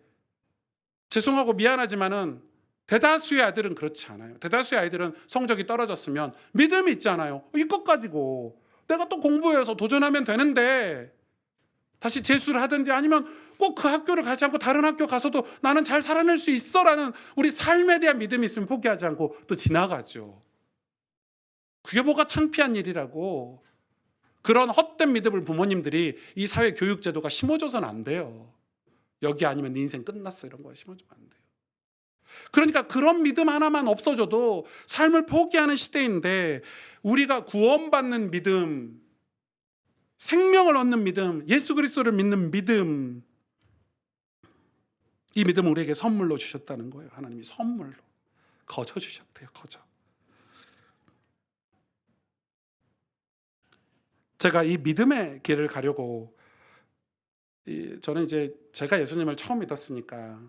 죄송하고 미안하지만은 대다수의 아이들은 그렇지 않아요. 대다수의 아이들은 성적이 떨어졌으면 믿음이 있잖아요. 이것 가지고 내가 또 공부해서 도전하면 되는데 다시 재수를 하든지 아니면 꼭 그 학교를 가지 않고 다른 학교 가서도 나는 잘 살아낼 수 있어라는 우리 삶에 대한 믿음이 있으면 포기하지 않고 또 지나가죠. 그게 뭐가 창피한 일이라고. 그런 헛된 믿음을 부모님들이 이 사회 교육 제도가 심어줘서는 안 돼요. 여기 아니면 네 인생 끝났어 이런 거에 심어주면 안 돼요. 그러니까 그런 믿음 하나만 없어져도 삶을 포기하는 시대인데 우리가 구원받는 믿음, 생명을 얻는 믿음, 예수 그리스도를 믿는 믿음, 이 믿음을 우리에게 선물로 주셨다는 거예요. 하나님이 선물로 거저 주셨대요. 거저. 제가 이 믿음의 길을 가려고 저는 이제 제가 예수님을 처음 믿었으니까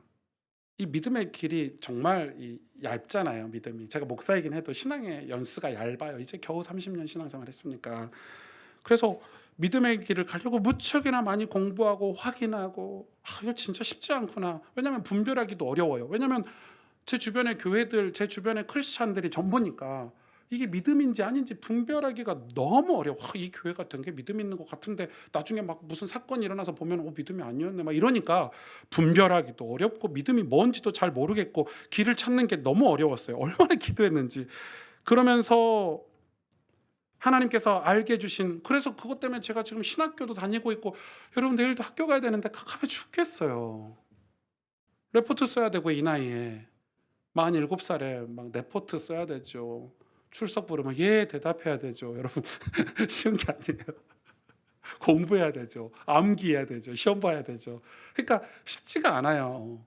이 믿음의 길이 정말 얇잖아요. 믿음이. 제가 목사이긴 해도 신앙의 연수가 얇아요. 이제 겨우 30년 신앙생활 했으니까. 그래서 믿음의 길을 가려고 무척이나 많이 공부하고 확인하고 이거 진짜 쉽지 않구나. 왜냐하면 분별하기도 어려워요. 왜냐하면 제 주변의 교회들, 제 주변의 크리스찬들이 전부니까 이게 믿음인지 아닌지 분별하기가 너무 어려워. 이 교회 같은 게 믿음 있는 것 같은데 나중에 막 무슨 사건이 일어나서 보면 믿음이 아니었네 막 이러니까 분별하기도 어렵고 믿음이 뭔지도 잘 모르겠고 길을 찾는 게 너무 어려웠어요. 얼마나 기도했는지. 그러면서 하나님께서 알게 해주신, 그래서 그것 때문에 제가 지금 신학교도 다니고 있고, 여러분 내일도 학교 가야 되는데 깝깝해 죽겠어요. 레포트 써야 되고 이 나이에 47살에 막 레포트 써야 되죠. 출석 부르면 예 대답해야 되죠. 여러분 쉬운 게 아니에요. 공부해야 되죠. 암기해야 되죠. 시험 봐야 되죠. 그러니까 쉽지가 않아요.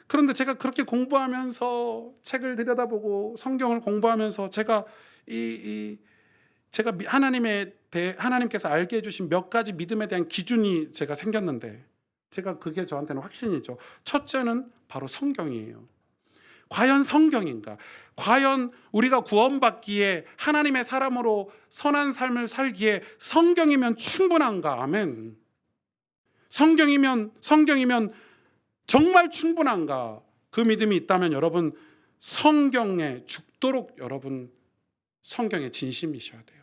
그런데 제가 그렇게 공부하면서 책을 들여다보고 성경을 공부하면서 제가 제가 하나님께서 알게 해주신 몇 가지 믿음에 대한 기준이 제가 생겼는데 제가 그게 저한테는 확신이죠. 첫째는 바로 성경이에요. 과연 성경인가? 과연 우리가 구원받기에 하나님의 사람으로 선한 삶을 살기에 성경이면 충분한가? 아멘. 성경이면 정말 충분한가? 그 믿음이 있다면 여러분 성경에 죽도록 여러분 성경에 진심이셔야 돼요.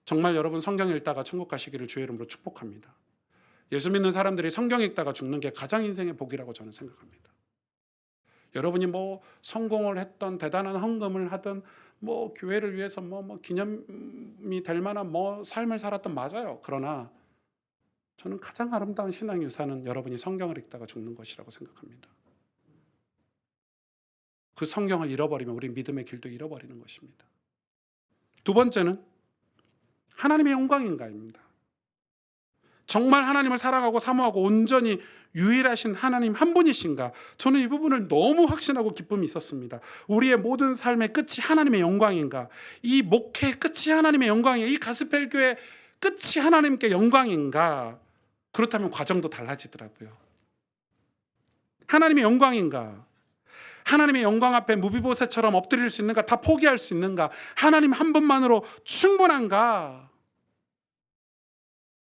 정말 여러분 성경 읽다가 천국 가시기를 주의 이름으로 축복합니다. 예수 믿는 사람들이 성경 읽다가 죽는 게 가장 인생의 복이라고 저는 생각합니다. 여러분이 뭐 성공을 했던 대단한 헌금을 하든 뭐 교회를 위해서 뭐 기념이 될 만한 뭐 삶을 살았던 맞아요. 그러나 저는 가장 아름다운 신앙 유산은 여러분이 성경을 읽다가 죽는 것이라고 생각합니다. 그 성경을 잃어버리면 우리 믿음의 길도 잃어버리는 것입니다. 두 번째는 하나님의 영광인가입니다. 정말 하나님을 사랑하고 사모하고 온전히 유일하신 하나님 한 분이신가? 저는 이 부분을 너무 확신하고 기쁨이 있었습니다. 우리의 모든 삶의 끝이 하나님의 영광인가? 이 목회의 끝이 하나님의 영광인가? 이 가스펠 교회 끝이 하나님께 영광인가? 그렇다면 과정도 달라지더라고요. 하나님의 영광인가? 하나님의 영광 앞에 무비보셋처럼 엎드릴 수 있는가? 다 포기할 수 있는가? 하나님 한 분만으로 충분한가?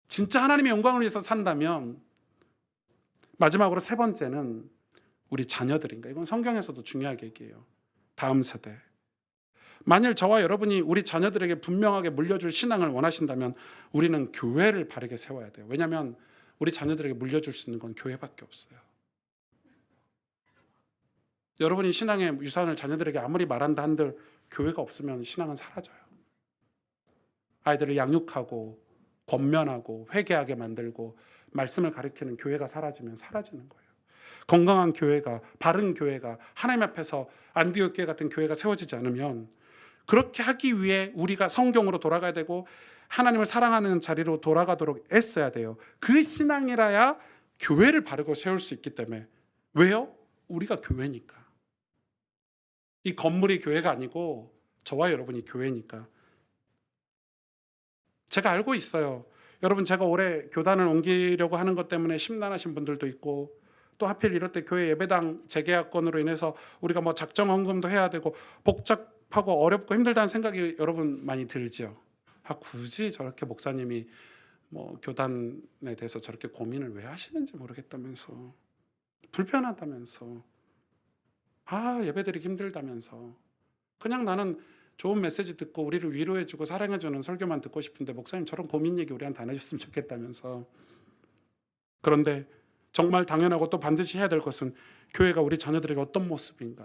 진짜 하나님의 영광을 위해서 산다면 마지막으로 세 번째는 우리 자녀들인가? 이건 성경에서도 중요하게 얘기해요. 다음 세대. 만일 저와 여러분이 우리 자녀들에게 분명하게 물려줄 신앙을 원하신다면 우리는 교회를 바르게 세워야 돼요. 왜냐하면 우리 자녀들에게 물려줄 수 있는 건 교회밖에 없어요. 여러분이 신앙의 유산을 자녀들에게 아무리 말한다 한들 교회가 없으면 신앙은 사라져요. 아이들을 양육하고 권면하고 회개하게 만들고 말씀을 가르치는 교회가 사라지면 사라지는 거예요. 건강한 교회가, 바른 교회가, 하나님 앞에서 안디옥 교회 같은 교회가 세워지지 않으면 그렇게 하기 위해 우리가 성경으로 돌아가야 되고 하나님을 사랑하는 자리로 돌아가도록 애써야 돼요. 그 신앙이라야 교회를 바르고 세울 수 있기 때문에. 왜요? 우리가 교회니까. 이 건물이 교회가 아니고 저와 여러분이 교회니까. 제가 알고 있어요. 여러분 제가 올해 교단을 옮기려고 하는 것 때문에 심란하신 분들도 있고 또 하필 이럴 때 교회 예배당 재계약건으로 인해서 우리가 뭐 작정 헌금도 해야 되고 복잡하고 어렵고 힘들다는 생각이 여러분 많이 들죠. 굳이 저렇게 목사님이 뭐 교단에 대해서 저렇게 고민을 왜 하시는지 모르겠다면서, 불편하다면서, 예배드리기 힘들다면서, 그냥 나는 좋은 메시지 듣고 우리를 위로해주고 사랑해주는 설교만 듣고 싶은데 목사님 저런 고민 얘기 우리한테 안 해줬으면 좋겠다면서. 그런데 정말 당연하고 또 반드시 해야 될 것은 교회가 우리 자녀들에게 어떤 모습인가.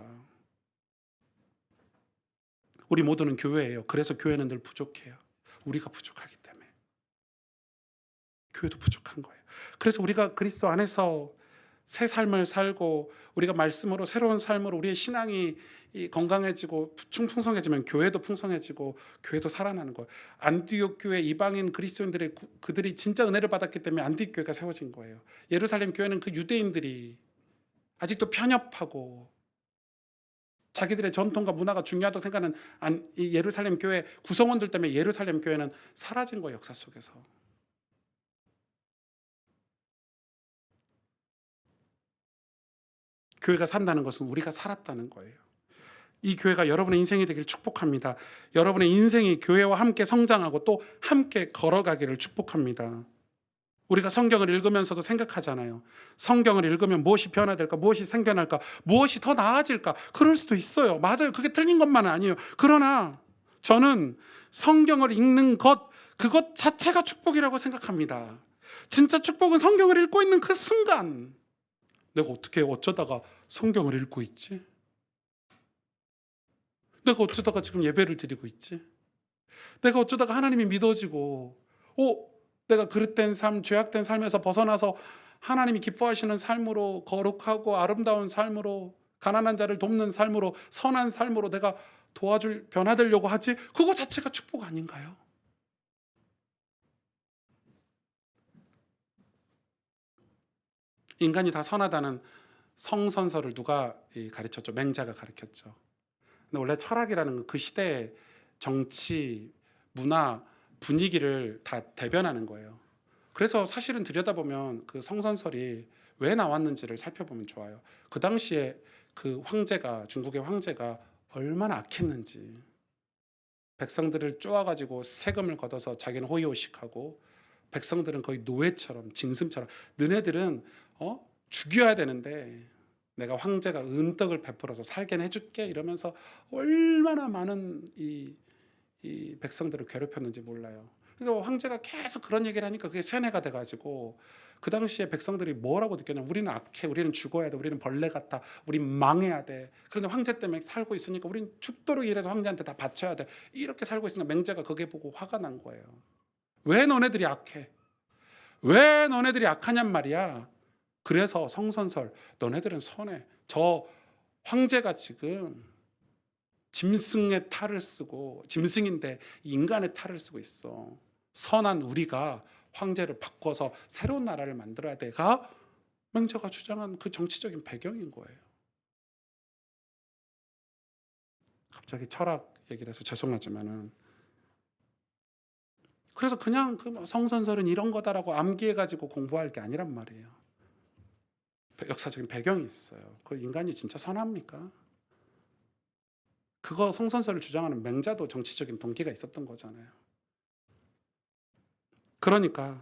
우리 모두는 교회예요. 그래서 교회는 늘 부족해요. 우리가 부족하기 때문에. 교회도 부족한 거예요. 그래서 우리가 그리스도 안에서 새 삶을 살고 우리가 말씀으로 새로운 삶으로 우리의 신앙이 건강해지고 풍성해지면 교회도 풍성해지고 교회도 살아나는 거예요. 안디옥 교회 이방인 그리스도인들의 그들이 진짜 은혜를 받았기 때문에 안디옥 교회가 세워진 거예요. 예루살렘 교회는 그 유대인들이 아직도 편협하고 자기들의 전통과 문화가 중요하다고 생각하는 이 예루살렘 교회 구성원들 때문에 예루살렘 교회는 사라진 거예요. 역사 속에서. 교회가 산다는 것은 우리가 살았다는 거예요. 이 교회가 여러분의 인생이 되길 축복합니다. 여러분의 인생이 교회와 함께 성장하고 또 함께 걸어가기를 축복합니다. 우리가 성경을 읽으면서도 생각하잖아요. 성경을 읽으면 무엇이 변화될까? 무엇이 생겨날까? 무엇이 더 나아질까? 그럴 수도 있어요. 맞아요. 그게 틀린 것만은 아니에요. 그러나 저는 성경을 읽는 그것 자체가 축복이라고 생각합니다. 진짜 축복은 성경을 읽고 있는 그 순간, 내가 어쩌다가 성경을 읽고 있지? 내가 어쩌다가 지금 예배를 드리고 있지? 내가 어쩌다가 하나님이 믿어지고, 내가 그릇된 삶, 죄악된 삶에서 벗어나서 하나님이 기뻐하시는 삶으로, 거룩하고 아름다운 삶으로, 가난한 자를 돕는 삶으로, 선한 삶으로 내가 변화되려고 하지? 그거 자체가 축복 아닌가요? 인간이 다 선하다는 성선설을 누가 가르쳤죠? 맹자가 가르쳤죠. 근데 원래 철학이라는 그 시대의 정치, 문화, 분위기를 다 대변하는 거예요. 그래서 사실은 들여다보면 그 성선설이 왜 나왔는지를 살펴보면 좋아요. 그 당시에 그 황제가, 중국의 황제가 얼마나 악했는지, 백성들을 쪼아가지고 세금을 걷어서 자기는 호의호식하고 백성들은 거의 노예처럼, 징슴처럼, 너네들은 죽여야 되는데 내가 황제가 은덕을 베풀어서 살게는 해줄게 이러면서 얼마나 많은 이 백성들을 괴롭혔는지 몰라요. 그래서 황제가 계속 그런 얘기를 하니까 그게 세뇌가 돼가지고 그 당시에 백성들이 뭐라고 느꼈냐면 우리는 악해, 우리는 죽어야 돼, 우리는 벌레 같아, 우린 망해야 돼. 그런데 황제 때문에 살고 있으니까 우린 죽도록 일해서 황제한테 다 바쳐야 돼. 이렇게 살고 있으니까 맹자가 그게 보고 화가 난 거예요. 왜 너네들이 악해? 왜 너네들이 악하냔 말이야. 그래서 성선설, 너네들은 선해. 저 황제가 지금 짐승의 탈을 쓰고, 짐승인데 인간의 탈을 쓰고 있어. 선한 우리가 황제를 바꿔서 새로운 나라를 만들어야 돼가 맹자가 주장한 그 정치적인 배경인 거예요. 갑자기 철학 얘기를 해서 죄송하지만은, 그래서 그냥 그 성선설은 이런 거다라고 암기해가지고 공부할 게 아니란 말이에요. 역사적인 배경이 있어요. 그 인간이 진짜 선합니까? 그거 성선설을 주장하는 맹자도 정치적인 동기가 있었던 거잖아요. 그러니까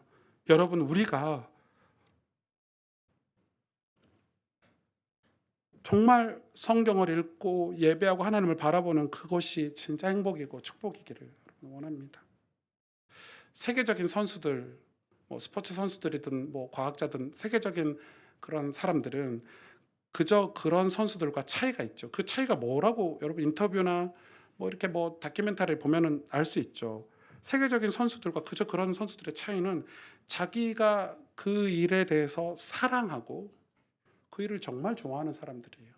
여러분, 우리가 정말 성경을 읽고 예배하고 하나님을 바라보는 그것이 진짜 행복이고 축복이기를 원합니다. 세계적인 선수들, 뭐 스포츠 선수들이든 뭐 과학자든 세계적인 그런 사람들은 그저 그런 선수들과 차이가 있죠. 그 차이가 뭐라고 여러분 인터뷰나 뭐 이렇게 뭐 다큐멘터리 보면은 알 수 있죠. 세계적인 선수들과 그저 그런 선수들의 차이는 자기가 그 일에 대해서 사랑하고 그 일을 정말 좋아하는 사람들이에요.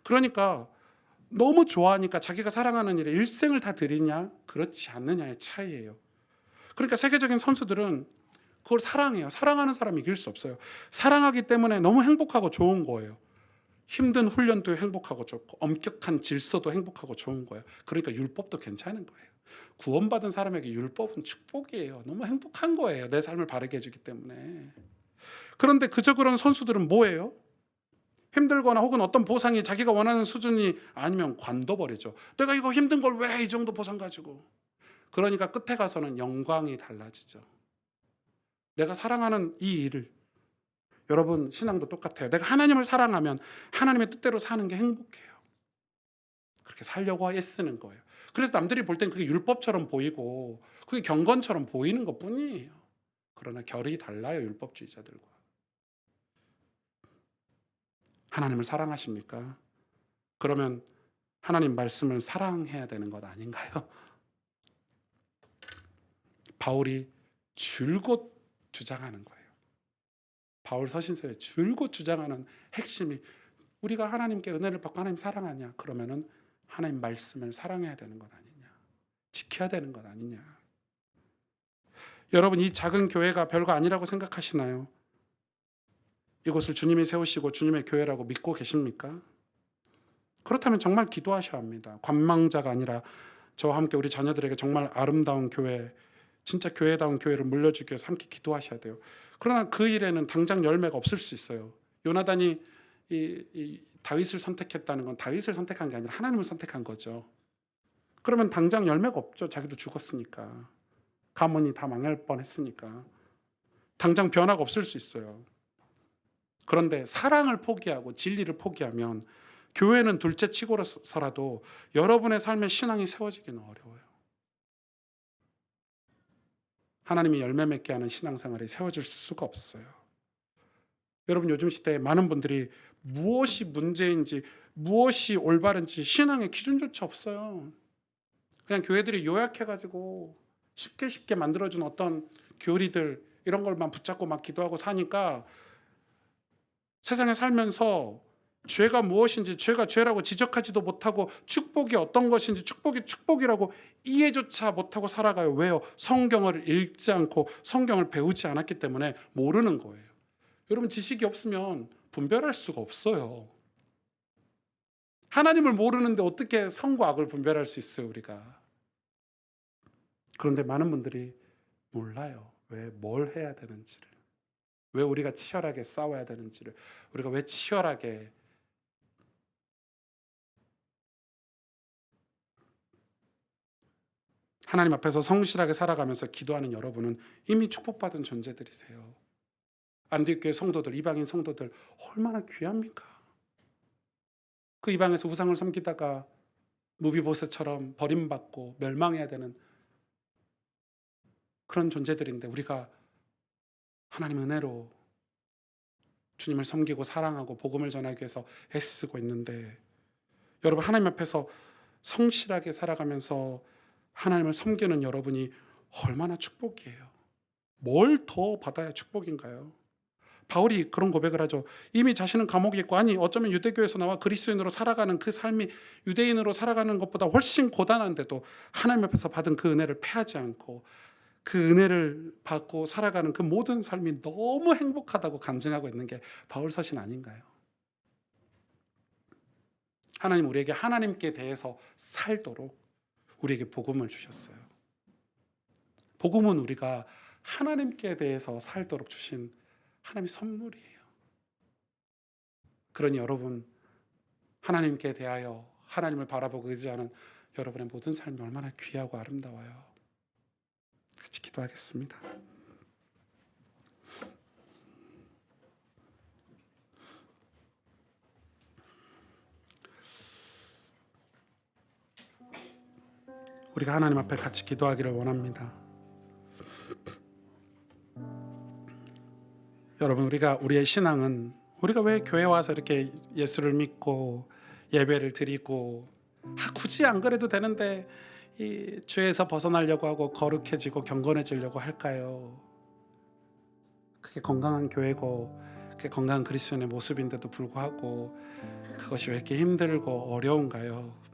그러니까 너무 좋아하니까 자기가 사랑하는 일에 일생을 다 드리냐? 그렇지 않느냐의 차이예요. 그러니까 세계적인 선수들은 그걸 사랑해요. 사랑하는 사람이 이길 수 없어요. 사랑하기 때문에 너무 행복하고 좋은 거예요. 힘든 훈련도 행복하고 좋고 엄격한 질서도 행복하고 좋은 거예요. 그러니까 율법도 괜찮은 거예요. 구원받은 사람에게 율법은 축복이에요. 너무 행복한 거예요. 내 삶을 바르게 해주기 때문에. 그런데 그저 그런 선수들은 뭐예요? 힘들거나 혹은 어떤 보상이 자기가 원하는 수준이 아니면 관둬버리죠. 내가 이거 힘든 걸 왜 이 정도 보상 가지고. 그러니까 끝에 가서는 영광이 달라지죠. 내가 사랑하는 이 일을, 여러분 신앙도 똑같아요. 내가 하나님을 사랑하면 하나님의 뜻대로 사는 게 행복해요. 그렇게 살려고 애쓰는 거예요. 그래서 남들이 볼 땐 그게 율법처럼 보이고 그게 경건처럼 보이는 것뿐이에요. 그러나 결이 달라요, 율법주의자들과. 하나님을 사랑하십니까? 그러면 하나님 말씀을 사랑해야 되는 것 아닌가요? 바울이 줄곧 주장하는 거예요. 바울 서신서에 줄곧 주장하는 핵심이, 우리가 하나님께 은혜를 받고 하나님 사랑하냐? 그러면은 하나님 말씀을 사랑해야 되는 것 아니냐? 지켜야 되는 것 아니냐? 여러분, 이 작은 교회가 별거 아니라고 생각하시나요? 이곳을 주님이 세우시고 주님의 교회라고 믿고 계십니까? 그렇다면 정말 기도하셔야 합니다. 관망자가 아니라 저와 함께 우리 자녀들에게 정말 아름다운 교회, 진짜 교회다운 교회를 물려주기 위해서 함께 기도하셔야 돼요. 그러나 그 일에는 당장 열매가 없을 수 있어요. 요나단이 이 다윗을 선택했다는 건 다윗을 선택한 게 아니라 하나님을 선택한 거죠. 그러면 당장 열매가 없죠. 자기도 죽었으니까. 가문이 다 망할 뻔했으니까. 당장 변화가 없을 수 있어요. 그런데 사랑을 포기하고 진리를 포기하면 교회는 둘째 치고서라도 여러분의 삶의 신앙이 세워지기는 어려워요. 하나님이 열매 맺게 하는 신앙생활이 세워질 수가 없어요. 여러분, 요즘 시대에 많은 분들이 무엇이 문제인지 무엇이 올바른지 신앙의 기준조차 없어요. 그냥 교회들이 요약해가지고 쉽게 만들어준 어떤 교리들 이런 걸만 붙잡고 막 기도하고 사니까 세상에 살면서 죄가 무엇인지, 죄가 죄라고 지적하지도 못하고 축복이 어떤 것인지 축복이 축복이라고 이해조차 못하고 살아가요. 왜요? 성경을 읽지 않고 성경을 배우지 않았기 때문에 모르는 거예요. 여러분, 지식이 없으면 분별할 수가 없어요. 하나님을 모르는데 어떻게 선과 악을 분별할 수 있어요, 우리가. 그런데 많은 분들이 몰라요. 왜, 뭘 해야 되는지를. 왜 우리가 치열하게 싸워야 되는지를. 우리가 왜 치열하게 하나님 앞에서 성실하게 살아가면서 기도하는 여러분은 이미 축복받은 존재들이세요. 안디교회 성도들, 이방인 성도들 얼마나 귀합니까? 그 이방에서 우상을 섬기다가 무비보셋처럼 버림받고 멸망해야 되는 그런 존재들인데 우리가 하나님 은혜로 주님을 섬기고 사랑하고 복음을 전하기 위해서 애쓰고 있는데, 여러분 하나님 앞에서 성실하게 살아가면서 하나님을 섬기는 여러분이 얼마나 축복이에요. 뭘 더 받아야 축복인가요? 바울이 그런 고백을 하죠. 이미 자신은 감옥에 있고, 아니 어쩌면 유대교에서 나와 그리스도인으로 살아가는 그 삶이 유대인으로 살아가는 것보다 훨씬 고단한데도 하나님 앞에서 받은 그 은혜를 패하지 않고 그 은혜를 받고 살아가는 그 모든 삶이 너무 행복하다고 간증하고 있는 게 바울 서신 아닌가요? 하나님 우리에게 하나님께 대해서 살도록 우리에게 복음을 주셨어요. 복음은 우리가 하나님께 대해서 살도록 주신 하나님의 선물이에요. 그러니 여러분, 하나님께 대하여 하나님을 바라보고 의지하는 여러분의 모든 삶이 얼마나 귀하고 아름다워요. 같이 기도하겠습니다. 우리가 하나님 앞에 같이 기도하기를 원합니다. 여러분, 우리의 신앙은, 우리가 왜 교회 와서 이렇게 예수를 믿고 예배를 드리고 굳이 안 그래도 되는데 이 죄에서 벗어나려고 하고 거룩해지고 경건해지려고 할까요? 그게 건강한 교회고 그게 건강한 그리스도인의 모습인데도 불구하고 그것이 왜 이렇게 힘들고 어려운가요?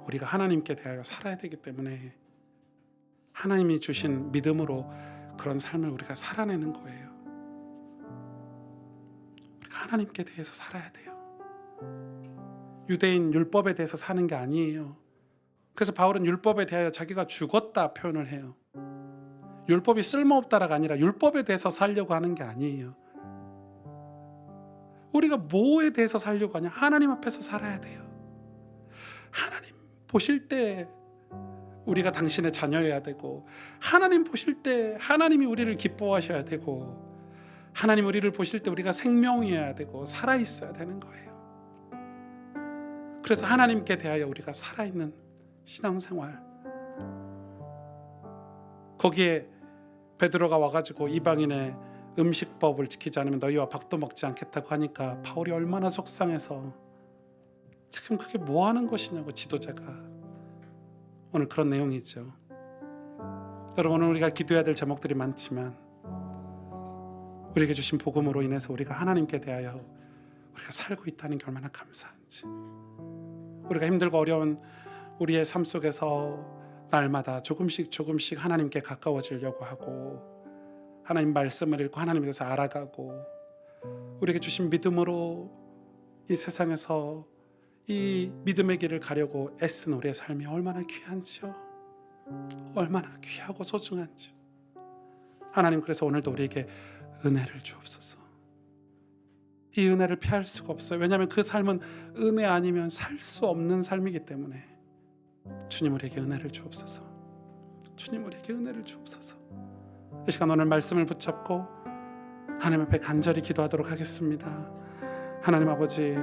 우리가 하나님께 대하여 살아야 되기 때문에 하나님이 주신 믿음으로 그런 삶을 우리가 살아내는 거예요. 우리가 하나님께 대해서 살아야 돼요. 유대인 율법에 대해서 사는 게 아니에요. 그래서 바울은 율법에 대하여 자기가 죽었다 표현을 해요. 율법이 쓸모없다라가 아니라 율법에 대해서 살려고 하는 게 아니에요. 우리가 뭐에 대해서 살려고 하냐? 하나님 앞에서 살아야 돼요. 하나님 보실 때 우리가 당신의 자녀여야 되고, 하나님 보실 때 하나님이 우리를 기뻐하셔야 되고, 하나님 우리를 보실 때 우리가 생명이어야 되고 살아있어야 되는 거예요. 그래서 하나님께 대하여 우리가 살아있는 신앙생활, 거기에 베드로가 와가지고 이방인의 음식법을 지키지 않으면 너희와 밥도 먹지 않겠다고 하니까 바울이 얼마나 속상해서 지금 그게 뭐 하는 것이냐고, 지도자가. 오늘 그런 내용이죠. 여러분, 오늘 우리가 기도해야 될 제목들이 많지만 우리에게 주신 복음으로 인해서 우리가 하나님께 대하여 우리가 살고 있다는 게 얼마나 감사한지, 우리가 힘들고 어려운 우리의 삶 속에서 날마다 조금씩 하나님께 가까워지려고 하고, 하나님 말씀을 읽고 하나님에 대해서 알아가고, 우리에게 주신 믿음으로 이 세상에서 이 믿음의 길을 가려고 애쓰는 우리의 삶이 얼마나 귀한지요. 얼마나 귀하고 소중한지요. 하나님, 그래서 오늘도 우리에게 은혜를 주옵소서. 이 은혜를 피할 수가 없어요. 왜냐하면 그 삶은 은혜 아니면 살 수 없는 삶이기 때문에. 주님, 우리에게 은혜를 주옵소서. 주님, 우리에게 은혜를 주옵소서. 이 시간 오늘 말씀을 붙잡고 하나님 앞에 간절히 기도하도록 하겠습니다. 하나님 아버지,